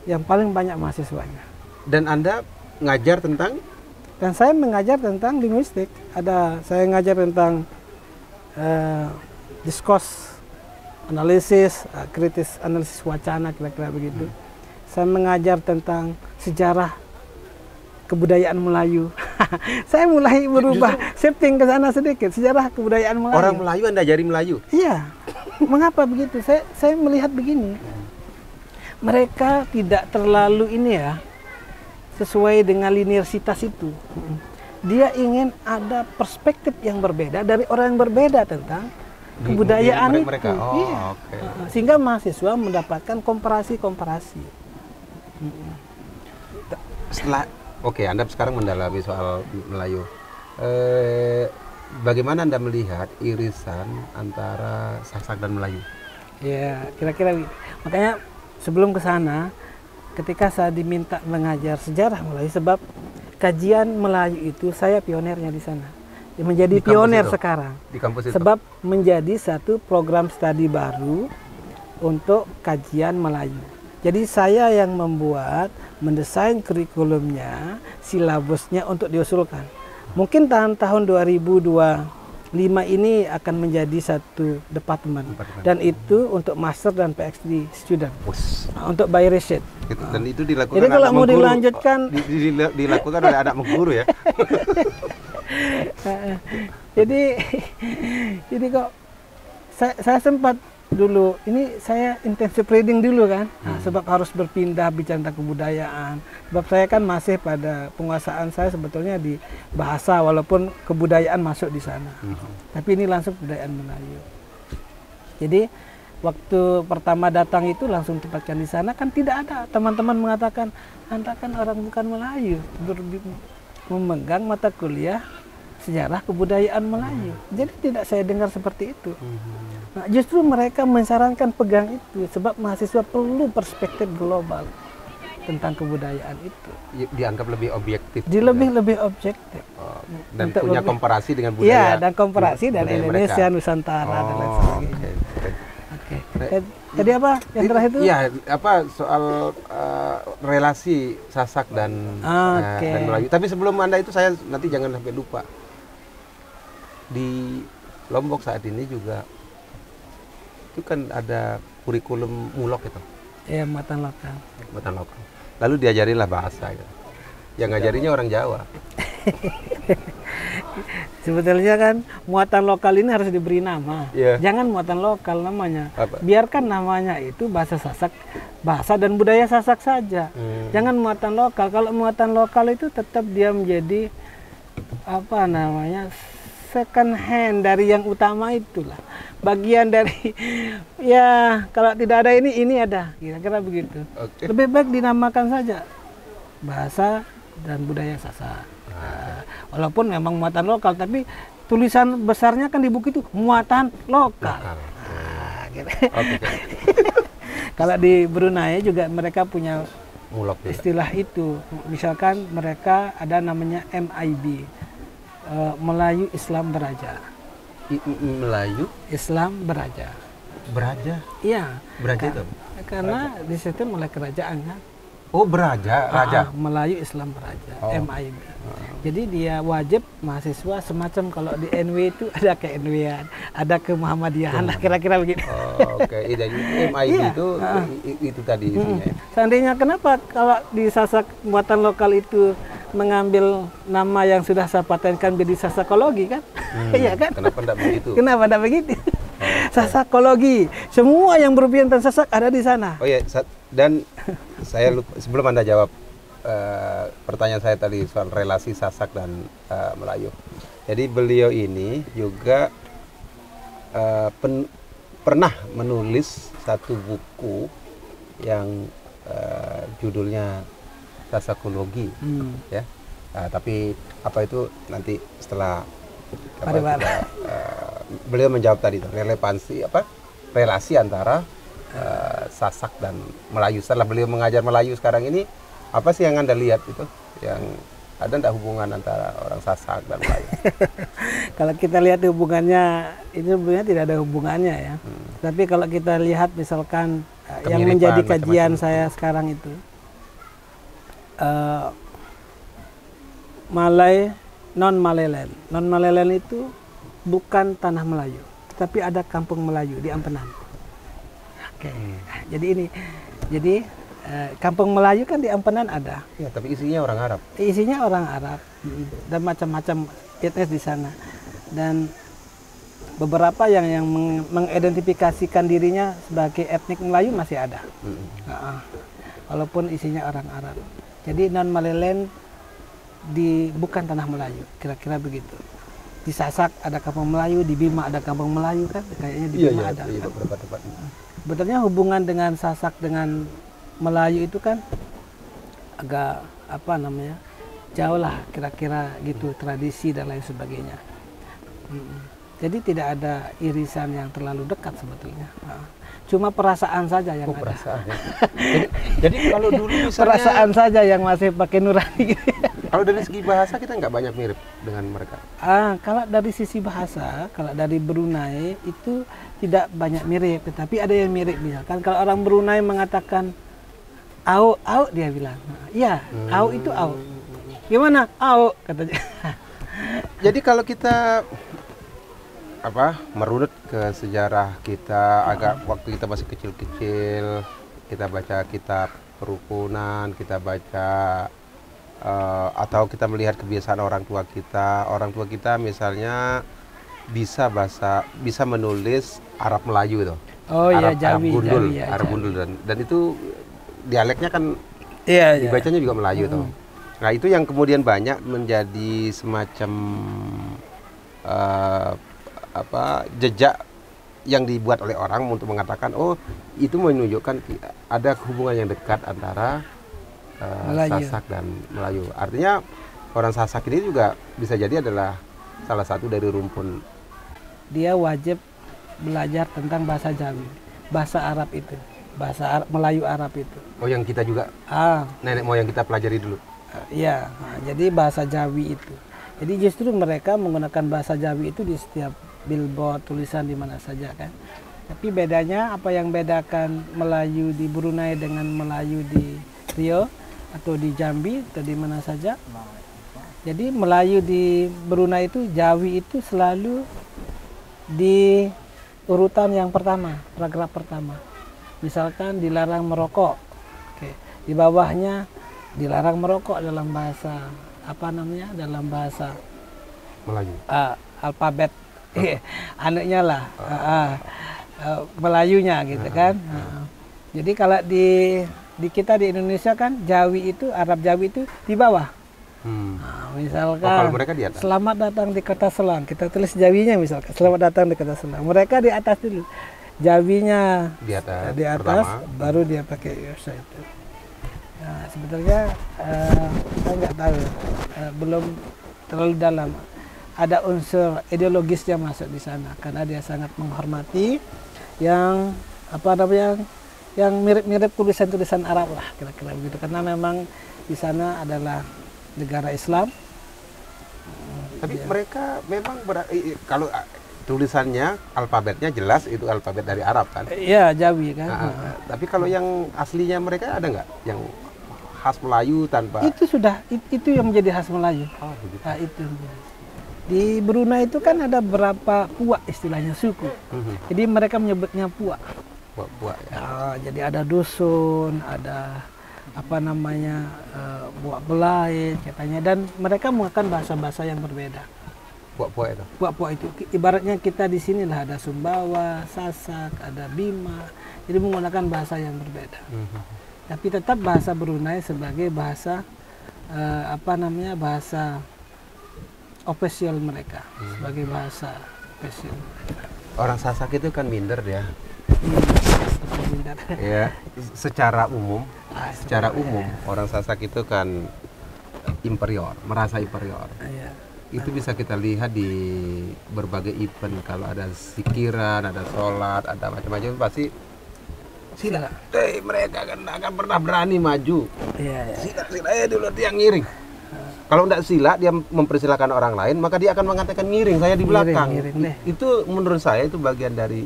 yang paling banyak mahasiswanya. Dan Anda ngajar tentang? Dan saya mengajar tentang linguistik. Saya ngajar tentang discourse analisis, kritis analisis wacana, kira-kira begitu. Saya mengajar tentang sejarah kebudayaan Melayu. Saya mulai berubah, shifting ke sana sedikit, sejarah kebudayaan Melayu. Orang Melayu Anda ajari Melayu? Iya. Mengapa begitu? Saya melihat begini. Mereka tidak terlalu sesuai dengan linearitas itu. Dia ingin ada perspektif yang berbeda dari orang yang berbeda tentang kebudayaan mereka. itu. Oh, iya. okay. Sehingga mahasiswa mendapatkan komparasi-komparasi. Setelah Anda sekarang mendalami soal Melayu. Bagaimana Anda melihat irisan antara Sasak dan Melayu? Ya, kira-kira makanya sebelum ke sana, ketika saya diminta mengajar sejarah Melayu, sebab kajian Melayu itu saya pionernya di sana. Menjadi pioner sekarang. Di kampus itu. Sebab menjadi satu program studi baru untuk kajian Melayu. Jadi saya yang mendesain kurikulumnya, silabusnya untuk diusulkan. Mungkin tahun 2025 ini akan menjadi satu departemen. Dan itu untuk master dan PhD student. Untuk by research. Dan itu dilakukan. Jadi kalau mau dilanjutkan dilakukan oleh anak mengguru ya. jadi kok saya sempat dulu ini saya intensive reading dulu kan, sebab harus berpindah bicara tentang kebudayaan. Sebab saya kan masih pada penguasaan saya sebetulnya di bahasa, walaupun kebudayaan masuk di sana. Tapi ini langsung kebudayaan Melayu. Jadi waktu pertama datang itu langsung tempatkan di sana, kan tidak ada teman-teman mengatakan Anda kan orang bukan Melayu, memegang mata kuliah sejarah kebudayaan Melayu. Jadi tidak saya dengar seperti itu. Nah, justru mereka menyarankan pegang itu sebab mahasiswa perlu perspektif global tentang kebudayaan itu. Dianggap lebih objektif. Lebih objektif. Dan untuk punya komparasi dengan budaya. Iya, dan komparasi dan Indonesia, mereka. Nusantara dan lain sebagainya. Oke. Tadi apa yang terakhir itu? Iya, soal relasi Sasak dan Melayu. Tapi sebelum Anda itu saya nanti jangan sampai lupa. Di Lombok saat ini juga itu kan ada kurikulum mulok itu. Iya, muatan lokal. Lalu diajarilah bahasa gitu. Yang ngajarinya orang Jawa. Sebetulnya kan muatan lokal ini harus diberi nama. Jangan muatan lokal namanya. Biarkan namanya itu bahasa Sasak, bahasa dan budaya Sasak saja. Jangan muatan lokal. Kalau muatan lokal itu tetap dia menjadi second hand dari yang utama itulah. Bagian dari kalau tidak ada ini ada, kira-kira begitu. Lebih baik dinamakan saja bahasa dan budaya Sasak. Walaupun memang muatan lokal, tapi tulisan besarnya kan di buku itu muatan lokal. Gitu. Kalau di Brunei juga mereka punya mulok istilah itu. Misalkan mereka ada namanya MIB, Melayu Islam Beraja. Melayu Islam Beraja. Beraja? Iya. Beraja itu? Karena di situ mulai kerajaan kan. Oh, raja. Melayu Islam Beraja, MIB. Jadi dia wajib mahasiswa semacam kalau di NW itu ada ke NW-an, ada ke Muhammadiyahan lah, kira-kira begitu. Oke. Jadi MIB itu tadi isinya. Seandainya kenapa kalau di Sasak muatan lokal itu mengambil nama yang sudah saya patenkan menjadi Sasakologi kan? Iya kan? Kenapa tidak begitu? Kenapa tidak begitu? Sasakologi, semua yang berhubungan dengan Sasak ada di sana. Oh iya, dan saya lupa, sebelum Anda jawab pertanyaan saya tadi soal relasi Sasak dan Melayu. Jadi beliau ini juga pernah menulis satu buku yang judulnya Sasakologi, ya. Tapi apa itu nanti setelah beliau menjawab tadi relasi antara Sasak dan Melayu. Setelah beliau mengajar Melayu sekarang ini, Apa sih yang Anda lihat itu? Yang ada enggak hubungan antara orang Sasak dan Melayu? Kalau kita lihat hubungannya, itu sebenarnya tidak ada hubungannya ya. Tapi kalau kita lihat misalkan yang Kemiripan, menjadi kajian macam-macam. saya sekarang itu, Malay, non-Malailand. Non-Malailand itu bukan tanah Melayu, tetapi ada kampung Melayu di Ampenan. Oke, jadi ini, jadi kampung Melayu kan di Ampenan ada. Ya, tapi isinya orang Arab. Isinya orang Arab dan macam-macam etnis di sana. Dan beberapa yang mengidentifikasikan dirinya sebagai etnik Melayu masih ada. Walaupun isinya orang Arab. Jadi non-Malailand bukan tanah Melayu, kira-kira begitu. Di Sasak ada kampung Melayu, di Bima ada kampung Melayu kan, kayaknya di Bima ada. Iya, Kan? beberapa tempat. Sebetulnya hubungan dengan Sasak dengan Melayu itu kan agak apa namanya, jauh lah kira-kira gitu, tradisi dan lain sebagainya. Jadi tidak ada irisan yang terlalu dekat sebetulnya. Cuma perasaan saja yang ada. Perasaan ya. jadi kalau dulu misalnya Perasaan saja yang masih pakai nurani. kalau dari segi bahasa kita nggak banyak mirip dengan mereka. Kalau dari sisi bahasa, kalau dari Brunei itu tidak banyak mirip, tetapi ada yang mirip. Misalkan kalau orang Brunei mengatakan au, au dia bilang, iya, au itu au. Gimana? Au katanya. Jadi kalau kita merunut ke sejarah kita agak waktu kita masih kecil-kecil, kita baca kitab kerukunan, kita baca atau kita melihat kebiasaan orang tua kita misalnya bisa menulis Arab Melayu itu. Oh iya, Jawi, Arab Gundul dan itu dialeknya kan iya, dibacanya juga Melayu tuh. Nah, itu yang kemudian banyak menjadi semacam jejak yang dibuat oleh orang untuk mengatakan itu menunjukkan ada hubungan yang dekat antara Sasak dan Melayu. Artinya orang Sasak ini juga bisa jadi adalah salah satu dari rumpun. Dia wajib belajar tentang bahasa Jawi, bahasa Arab itu, bahasa Melayu Arab itu. Oh, yang kita juga nenek moyang kita pelajari dulu. Iya, jadi bahasa Jawi itu. Jadi justru mereka menggunakan bahasa Jawi itu di setiap billboard, tulisan di mana saja kan. Tapi bedanya, apa yang bedakan Melayu di Brunei dengan Melayu di Rio atau di Jambi atau di mana saja? Jadi Melayu di Brunei itu, Jawi itu selalu di urutan yang pertama, paragraf pertama. Misalkan dilarang merokok. Oke. Di bawahnya dilarang merokok dalam bahasa dalam bahasa Melayu. Alfabet anaknya lah, Melayunya gitu kan. Jadi kalau di kita di Indonesia kan Jawi itu, Arab Jawi itu di bawah. Misalkan kalau mereka di atas. Selamat datang di Kota Selang, kita tulis Jawinya misalkan selamat datang di Kota Selang. Mereka di atas dulu, Jawinya di atas baru dia pakai Yosa itu. Nah, sebetulnya kita nggak tahu, belum terlalu dalam. Ada unsur ideologisnya masuk di sana karena dia sangat menghormati yang yang mirip-mirip tulisan-tulisan Arab lah kira-kira begitu, karena memang di sana adalah negara Islam. Tapi mereka memang kalau tulisannya, alfabetnya jelas itu alfabet dari Arab kan? Iya, Jawi kan. Tapi kalau yang aslinya mereka ada nggak yang khas Melayu tanpa? Itu yang menjadi khas Melayu. Oh, begitu. Nah, itu. Di Brunei itu kan ada berapa puak, istilahnya suku. Jadi mereka menyebutnya puak. Puak ya. Jadi ada dusun, ada buak belait katanya, dan mereka menggunakan bahasa-bahasa yang berbeda. Puak-puak itu. Puak-puak itu ibaratnya kita di sini lah, ada Sumbawa, Sasak, ada Bima. Jadi menggunakan bahasa yang berbeda. Tapi tetap bahasa Brunei sebagai bahasa bahasa official mereka, sebagai bahasa official. Orang Sasak itu kan minder ya. Minder. Ya, secara umum orang Sasak itu kan inferior, merasa inferior. Itu bisa kita lihat di berbagai event, kalau ada sikiran, ada sholat, ada macam-macam, pasti Sila. Mereka kan nggak akan pernah berani maju. Iya. Sila aja dulu dia ngiring. Kalau tidak sila, dia mempersilahkan orang lain, maka dia akan mengatakan ngiring, saya di belakang. Ngiring deh. Itu menurut saya itu bagian dari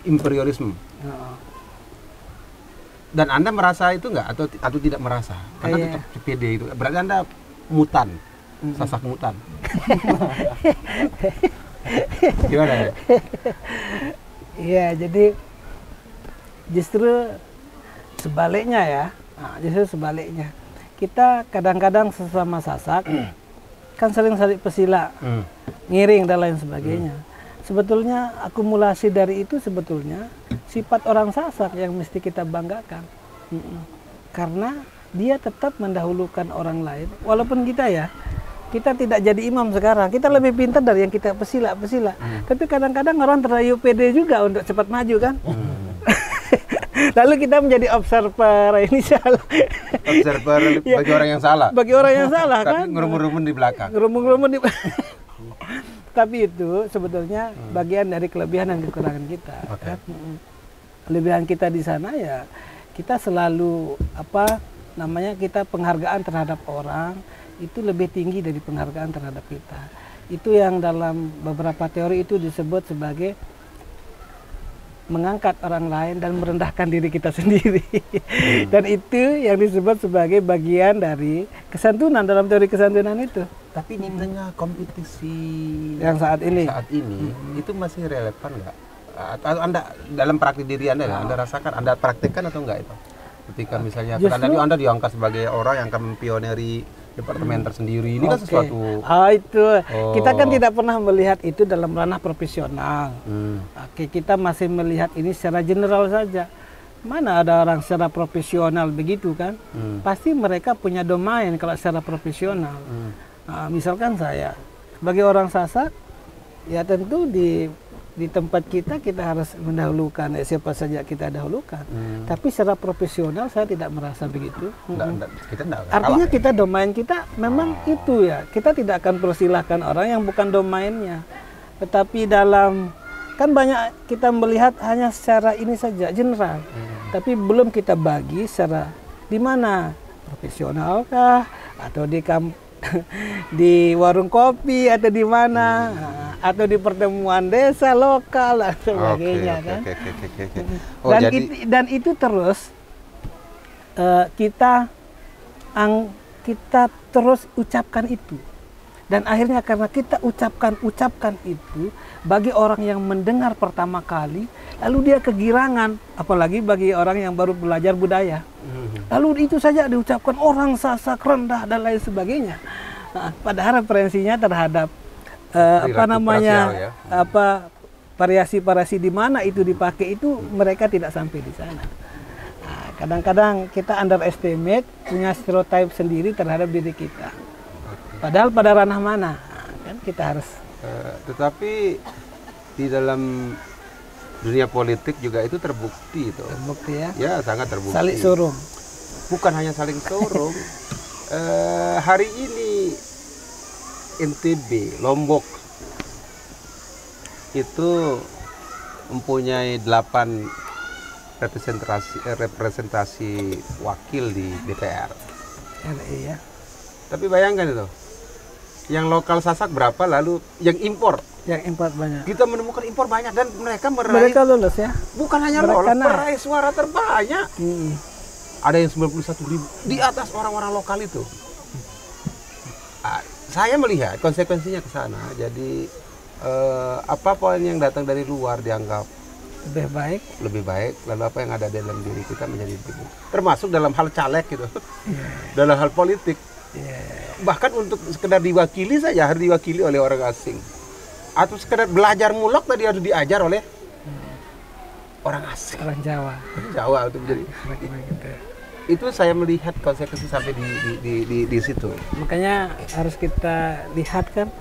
imperialisme. Dan Anda merasa itu nggak atau tidak merasa? Karena tetap pede itu. Berarti Anda mutan, sasak mutan. Gimana ya? Iya, jadi justru sebaliknya ya. Nah, justru sebaliknya. Kita kadang-kadang sesama sasak kan saling pesila, ngiring dan lain sebagainya. Sebetulnya akumulasi dari itu sebetulnya sifat orang sasak yang mesti kita banggakan. Karena dia tetap mendahulukan orang lain. Walaupun kita tidak jadi imam sekarang, kita lebih pintar dari yang kita pesila. Tapi kadang-kadang orang terlalu pede juga untuk cepat maju kan. Lalu kita menjadi observer ini salah. Observer bagi orang yang salah. Bagi orang yang salah kan. Tapi ngerumun-rumun di belakang. Ngerumun di Tapi itu sebetulnya bagian dari kelebihan dan kekurangan kita. Kan? Kelebihan kita di sana ya kita selalu kita penghargaan terhadap orang itu lebih tinggi dari penghargaan terhadap kita. Itu yang dalam beberapa teori itu disebut sebagai mengangkat orang lain dan merendahkan diri kita sendiri. Dan itu yang disebut sebagai bagian dari kesantunan dalam teori kesantunan itu. Tapi di tengah kompetisi yang saat ini itu masih relevan nggak? Atau Anda dalam praktik diri Anda rasakan, Anda praktekkan atau enggak itu? Ketika misalnya Anda diangkat sebagai orang yang akan mempioneri departemen tersendiri, ini kan sesuatu. Kita kan tidak pernah melihat itu dalam ranah profesional. Kita masih melihat ini secara general saja. Mana ada orang secara profesional begitu kan? Pasti mereka punya domain kalau secara profesional. Misalkan saya sebagai orang sasak, ya tentu di tempat kita harus mendahulukan siapa saja kita dahulukan. Tapi secara profesional saya tidak merasa begitu. Artinya kita domain kita memang itu ya. Kita tidak akan persilahkan orang yang bukan domainnya. Tetapi dalam kan banyak kita melihat hanya secara ini saja general. Tapi belum kita bagi secara di mana profesionalkah atau di warung kopi atau di mana atau di pertemuan desa lokal dan sebagainya kan. Dan itu terus kita terus ucapkan itu. Dan akhirnya karena kita ucapkan itu bagi orang yang mendengar pertama kali, lalu dia kegirangan, apalagi bagi orang yang baru belajar budaya. Lalu itu saja diucapkan orang sasak rendah dan lain sebagainya. Padahal referensinya terhadap variasi-variasi di mana itu dipakai itu mereka tidak sampai di sana. Kadang-kadang kita underestimate, punya stereotype sendiri terhadap diri kita. Padahal pada ranah mana kan kita harus. Tetapi di dalam dunia politik juga itu terbukti itu. Terbukti ya? Ya sangat terbukti. Saling sorong. Bukan hanya saling sorong. Hari ini NTB, Lombok itu mempunyai 8 representasi wakil di DPR. RI ya. Tapi bayangkan itu, yang lokal sasak berapa, lalu yang impor. Yang impor banyak. Kita menemukan impor banyak dan mereka lulus ya. Bukan hanya lolos, meraih suara terbanyak. Ada yang 91.000 di atas orang-orang lokal itu. Saya melihat konsekuensinya ke sana. Jadi apa poin yang datang dari luar dianggap lebih baik, lalu apa yang ada dalam diri kita menjadi lebih buruk. Termasuk dalam hal caleg gitu, dalam hal politik. Bahkan untuk sekedar diwakili saja harus diwakili oleh orang asing, atau sekedar belajar mulak tadi harus diajar oleh orang asing, orang Jawa itu menjadi. Itu saya melihat konsekuensi sampai di situ. Makanya harus kita lihat kan,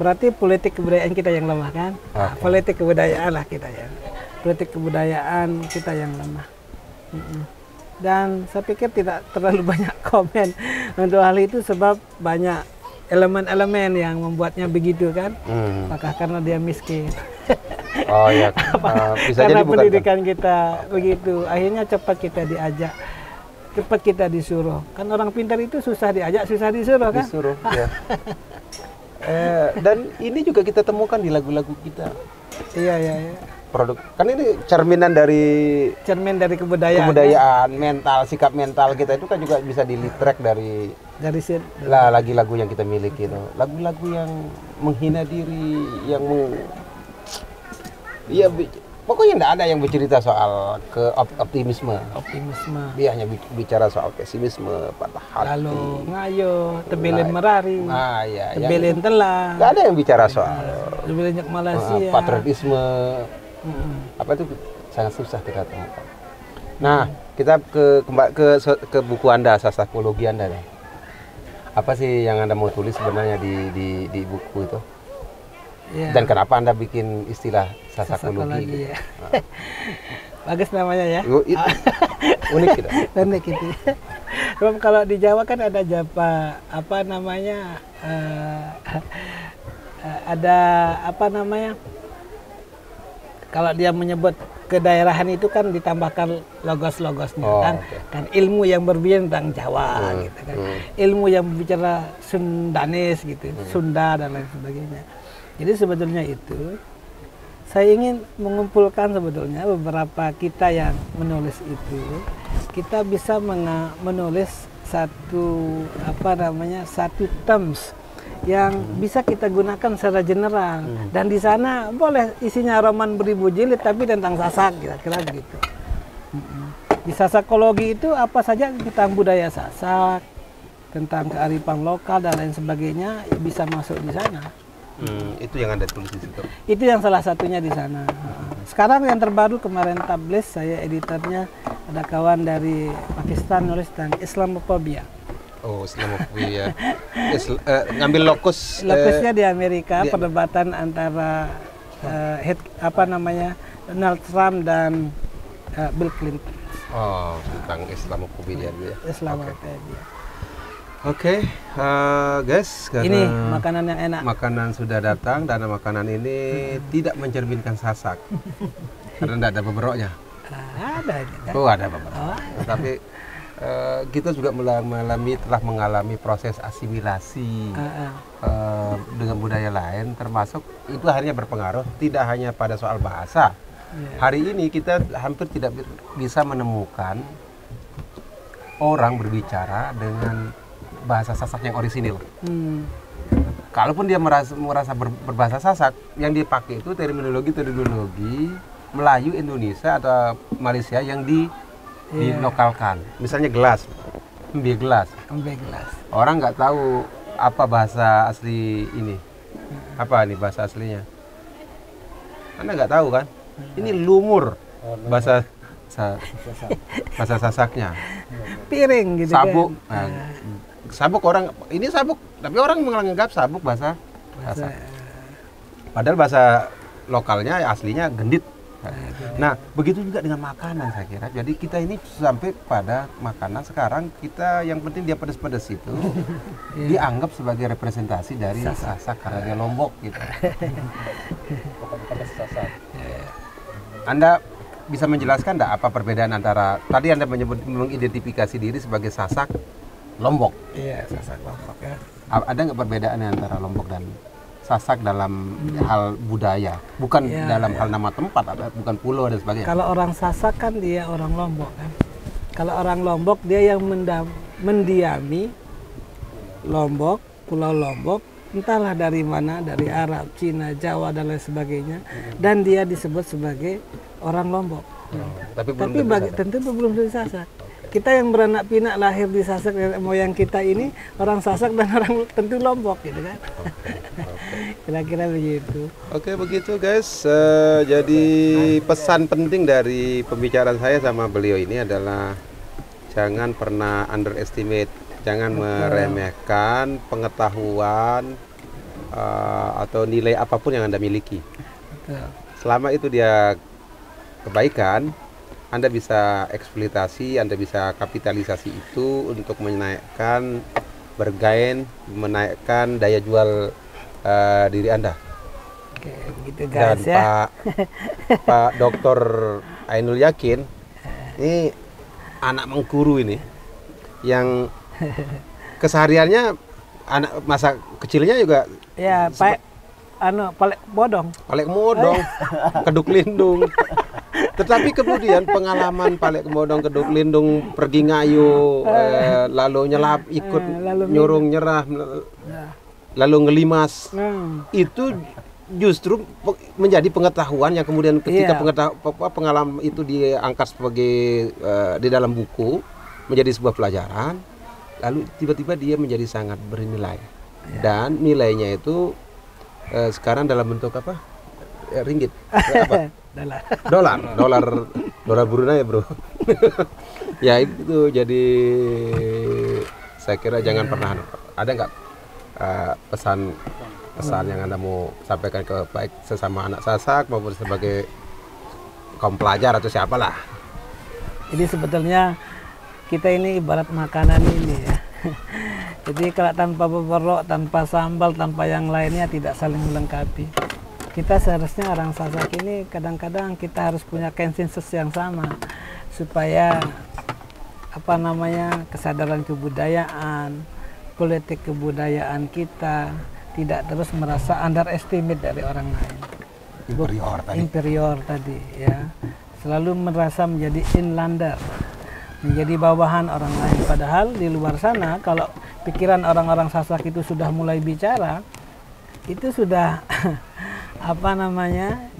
berarti politik kebudayaan kita yang lemah kan. Politik kebudayaan lah kita ya, politik kebudayaan kita yang lemah. Dan saya pikir tidak terlalu banyak komen untuk hal itu sebab banyak elemen-elemen yang membuatnya begitu kan. Apakah karena dia miskin Oh ya, bisa Karena jadi bukan. pendidikan kita begitu, akhirnya cepat kita diajak, cepat kita disuruh. Kan orang pintar itu susah diajak, susah disuruh kan? Disuruh, ya. Dan ini juga kita temukan di lagu-lagu kita. Iya, iya, iya. Produk, kan ini cerminan dari Cermin dari kebudayaan. kebudayaan, mental, sikap mental kita itu kan juga bisa dilitrek dari Dari lagu-lagu yang kita miliki itu. Lagu-lagu yang menghina diri, yang pokoknya tidak ada yang bercerita soal optimisme. optimisme. Dia hanya bicara soal pesimisme, patah hati. Lalu ngayo, tebelin merari, Ya, tebelin telah, nggak ada yang bicara soal tebelin nyak Malaysia. patriotisme. Apa itu sangat susah kita temukan. Nah, kita ke buku Anda, sasakologi Anda nih. Apa sih yang Anda mau tulis sebenarnya di buku itu? Ya. Dan kenapa Anda bikin istilah sasakologi? Ya. Bagus namanya ya. Unik gitu. Unik itu. Kalau di Jawa kan ada apa namanya? Ada apa namanya? Kalau dia menyebut kedaerahan itu kan ditambahkan logos-logosnya kan. Okay. Kan ilmu yang berbicara tentang Jawa gitu kan. Ilmu yang berbicara Sundanes gitu, Sunda dan lain sebagainya. Jadi sebetulnya itu saya ingin mengumpulkan sebetulnya beberapa kita yang menulis itu, kita bisa menulis satu satu terms yang bisa kita gunakan secara general, dan di sana boleh isinya roman beribu jilid tapi tentang Sasak, kira-kira gitu. Di sasakologi itu apa saja tentang budaya Sasak, tentang kearifan lokal dan lain sebagainya bisa masuk di sana. Itu yang Anda tulis di situ. Itu yang salah satunya di sana. Sekarang yang terbaru kemarin tablis, saya editornya, ada kawan dari Pakistan nulis tentang Islamophobia. Oh, Islamophobia. Ngambil Lokusnya di Amerika, perdebatan antara Donald Trump dan Bill Clinton. Oh, tentang Islamophobia dia. Islamophobia. Oke, guys, ini makanan yang enak. Makanan sudah datang dan makanan ini tidak mencerminkan Sasak karena tidak ada beberoknya. Ada. Oh, ada beberok. Tapi kita juga telah mengalami proses asimilasi dengan budaya lain, termasuk itu akhirnya berpengaruh tidak hanya pada soal bahasa. Hari ini kita hampir tidak bisa menemukan orang berbicara dengan bahasa Sasak yang orisinil. Kalaupun dia merasa berbahasa Sasak, yang dipakai itu terminologi Melayu Indonesia atau Malaysia yang dilokalkan. Misalnya gelas, embe gelas. Orang nggak tahu apa bahasa asli ini. Apa nih bahasa aslinya? Anda nggak tahu kan? Ini lumur bahasa Sasaknya. Piring gitu. Sabuk. Kan? Sabuk orang ini sabuk, tapi orang menganggap sabuk bahasa Sasak. Padahal bahasa lokalnya aslinya gendit. Nah, begitu juga dengan makanan saya kira. Jadi kita ini sampai pada makanan sekarang kita yang penting dia pedas-pedas itu dianggap sebagai representasi dari Sasak karena dia Lombok gitu. Anda bisa menjelaskan enggak apa perbedaan antara tadi Anda mengidentifikasi diri sebagai Sasak Lombok? Iya, Sasak Lombok ya. Ada nggak perbedaan antara Lombok dan Sasak dalam hal budaya? Bukan dalam hal nama tempat, bukan pulau dan sebagainya. Kalau orang Sasak kan dia orang Lombok kan. Kalau orang Lombok dia yang mendiami Lombok, Pulau Lombok, entahlah dari mana, dari Arab, Cina, Jawa dan lain sebagainya, dan dia disebut sebagai orang Lombok. Tapi tentu belum dari Sasak. Kita yang beranak pinak lahir di Sasak, moyang kita ini orang Sasak dan orang tentu Lombok gitu kan. Kira-kira begitu. Oke, begitu guys. Jadi pesan penting dari pembicaraan saya sama beliau ini adalah jangan pernah underestimate, jangan meremehkan pengetahuan atau nilai apapun yang Anda miliki. Selama itu dia kebaikan, Anda bisa eksploitasi, Anda bisa kapitalisasi itu untuk menaikkan bergain, menaikkan daya jual diri Anda. Oke, begitu Dan guys ya. Pak Dokter Ainul Yakin ini anak Mengkuru ini yang kesehariannya anak masa kecilnya juga Ya, Pak Palek Bodong. Palek Modong, Keduk Lindung. Tetapi kemudian pengalaman Palek Modong, Keduk Lindung, pergi ngayu, lalu nyelap, ikut lalu nyurung nyerah, lalu ngelimas, itu justru menjadi pengetahuan yang kemudian ketika pengalaman itu diangkat sebagai di dalam buku menjadi sebuah pelajaran, lalu tiba-tiba dia menjadi sangat bernilai dan nilainya itu sekarang dalam bentuk apa? Ringgit. Apa? Dolar Brunei, bro. Ya itu jadi saya kira jangan pernah ada nggak pesan yang Anda mau sampaikan ke baik sesama anak Sasak maupun sebagai kaum pelajar atau siapalah. Jadi sebetulnya kita ini ibarat makanan ini ya. Jadi kalau tanpa beberok, tanpa sambal, tanpa yang lainnya tidak saling melengkapi. Kita seharusnya orang Sasak ini kadang-kadang kita harus punya konsensus yang sama supaya kesadaran kebudayaan, politik kebudayaan kita tidak terus merasa underestimate dari orang lain. Inferior tadi ya. Selalu merasa menjadi inlander, menjadi bawahan orang lain. Padahal di luar sana kalau pikiran orang-orang Sasak itu sudah mulai bicara, itu sudah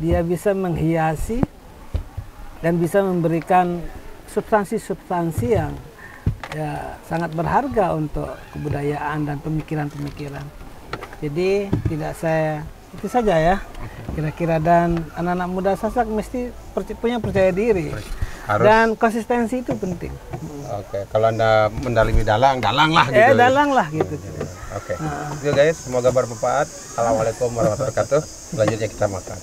dia bisa menghiasi dan bisa memberikan substansi-substansi yang ya sangat berharga untuk kebudayaan dan pemikiran-pemikiran. Jadi itu saja ya kira-kira, dan anak-anak muda Sasak mesti punya percaya diri. Dan konsistensi itu penting. Oke, kalau Anda mendalami dalang lah gitu. Dalang lah gitu. Oke. Itu guys, semoga bermanfaat. Assalamualaikum warahmatullahi wabarakatuh. Selanjutnya kita makan.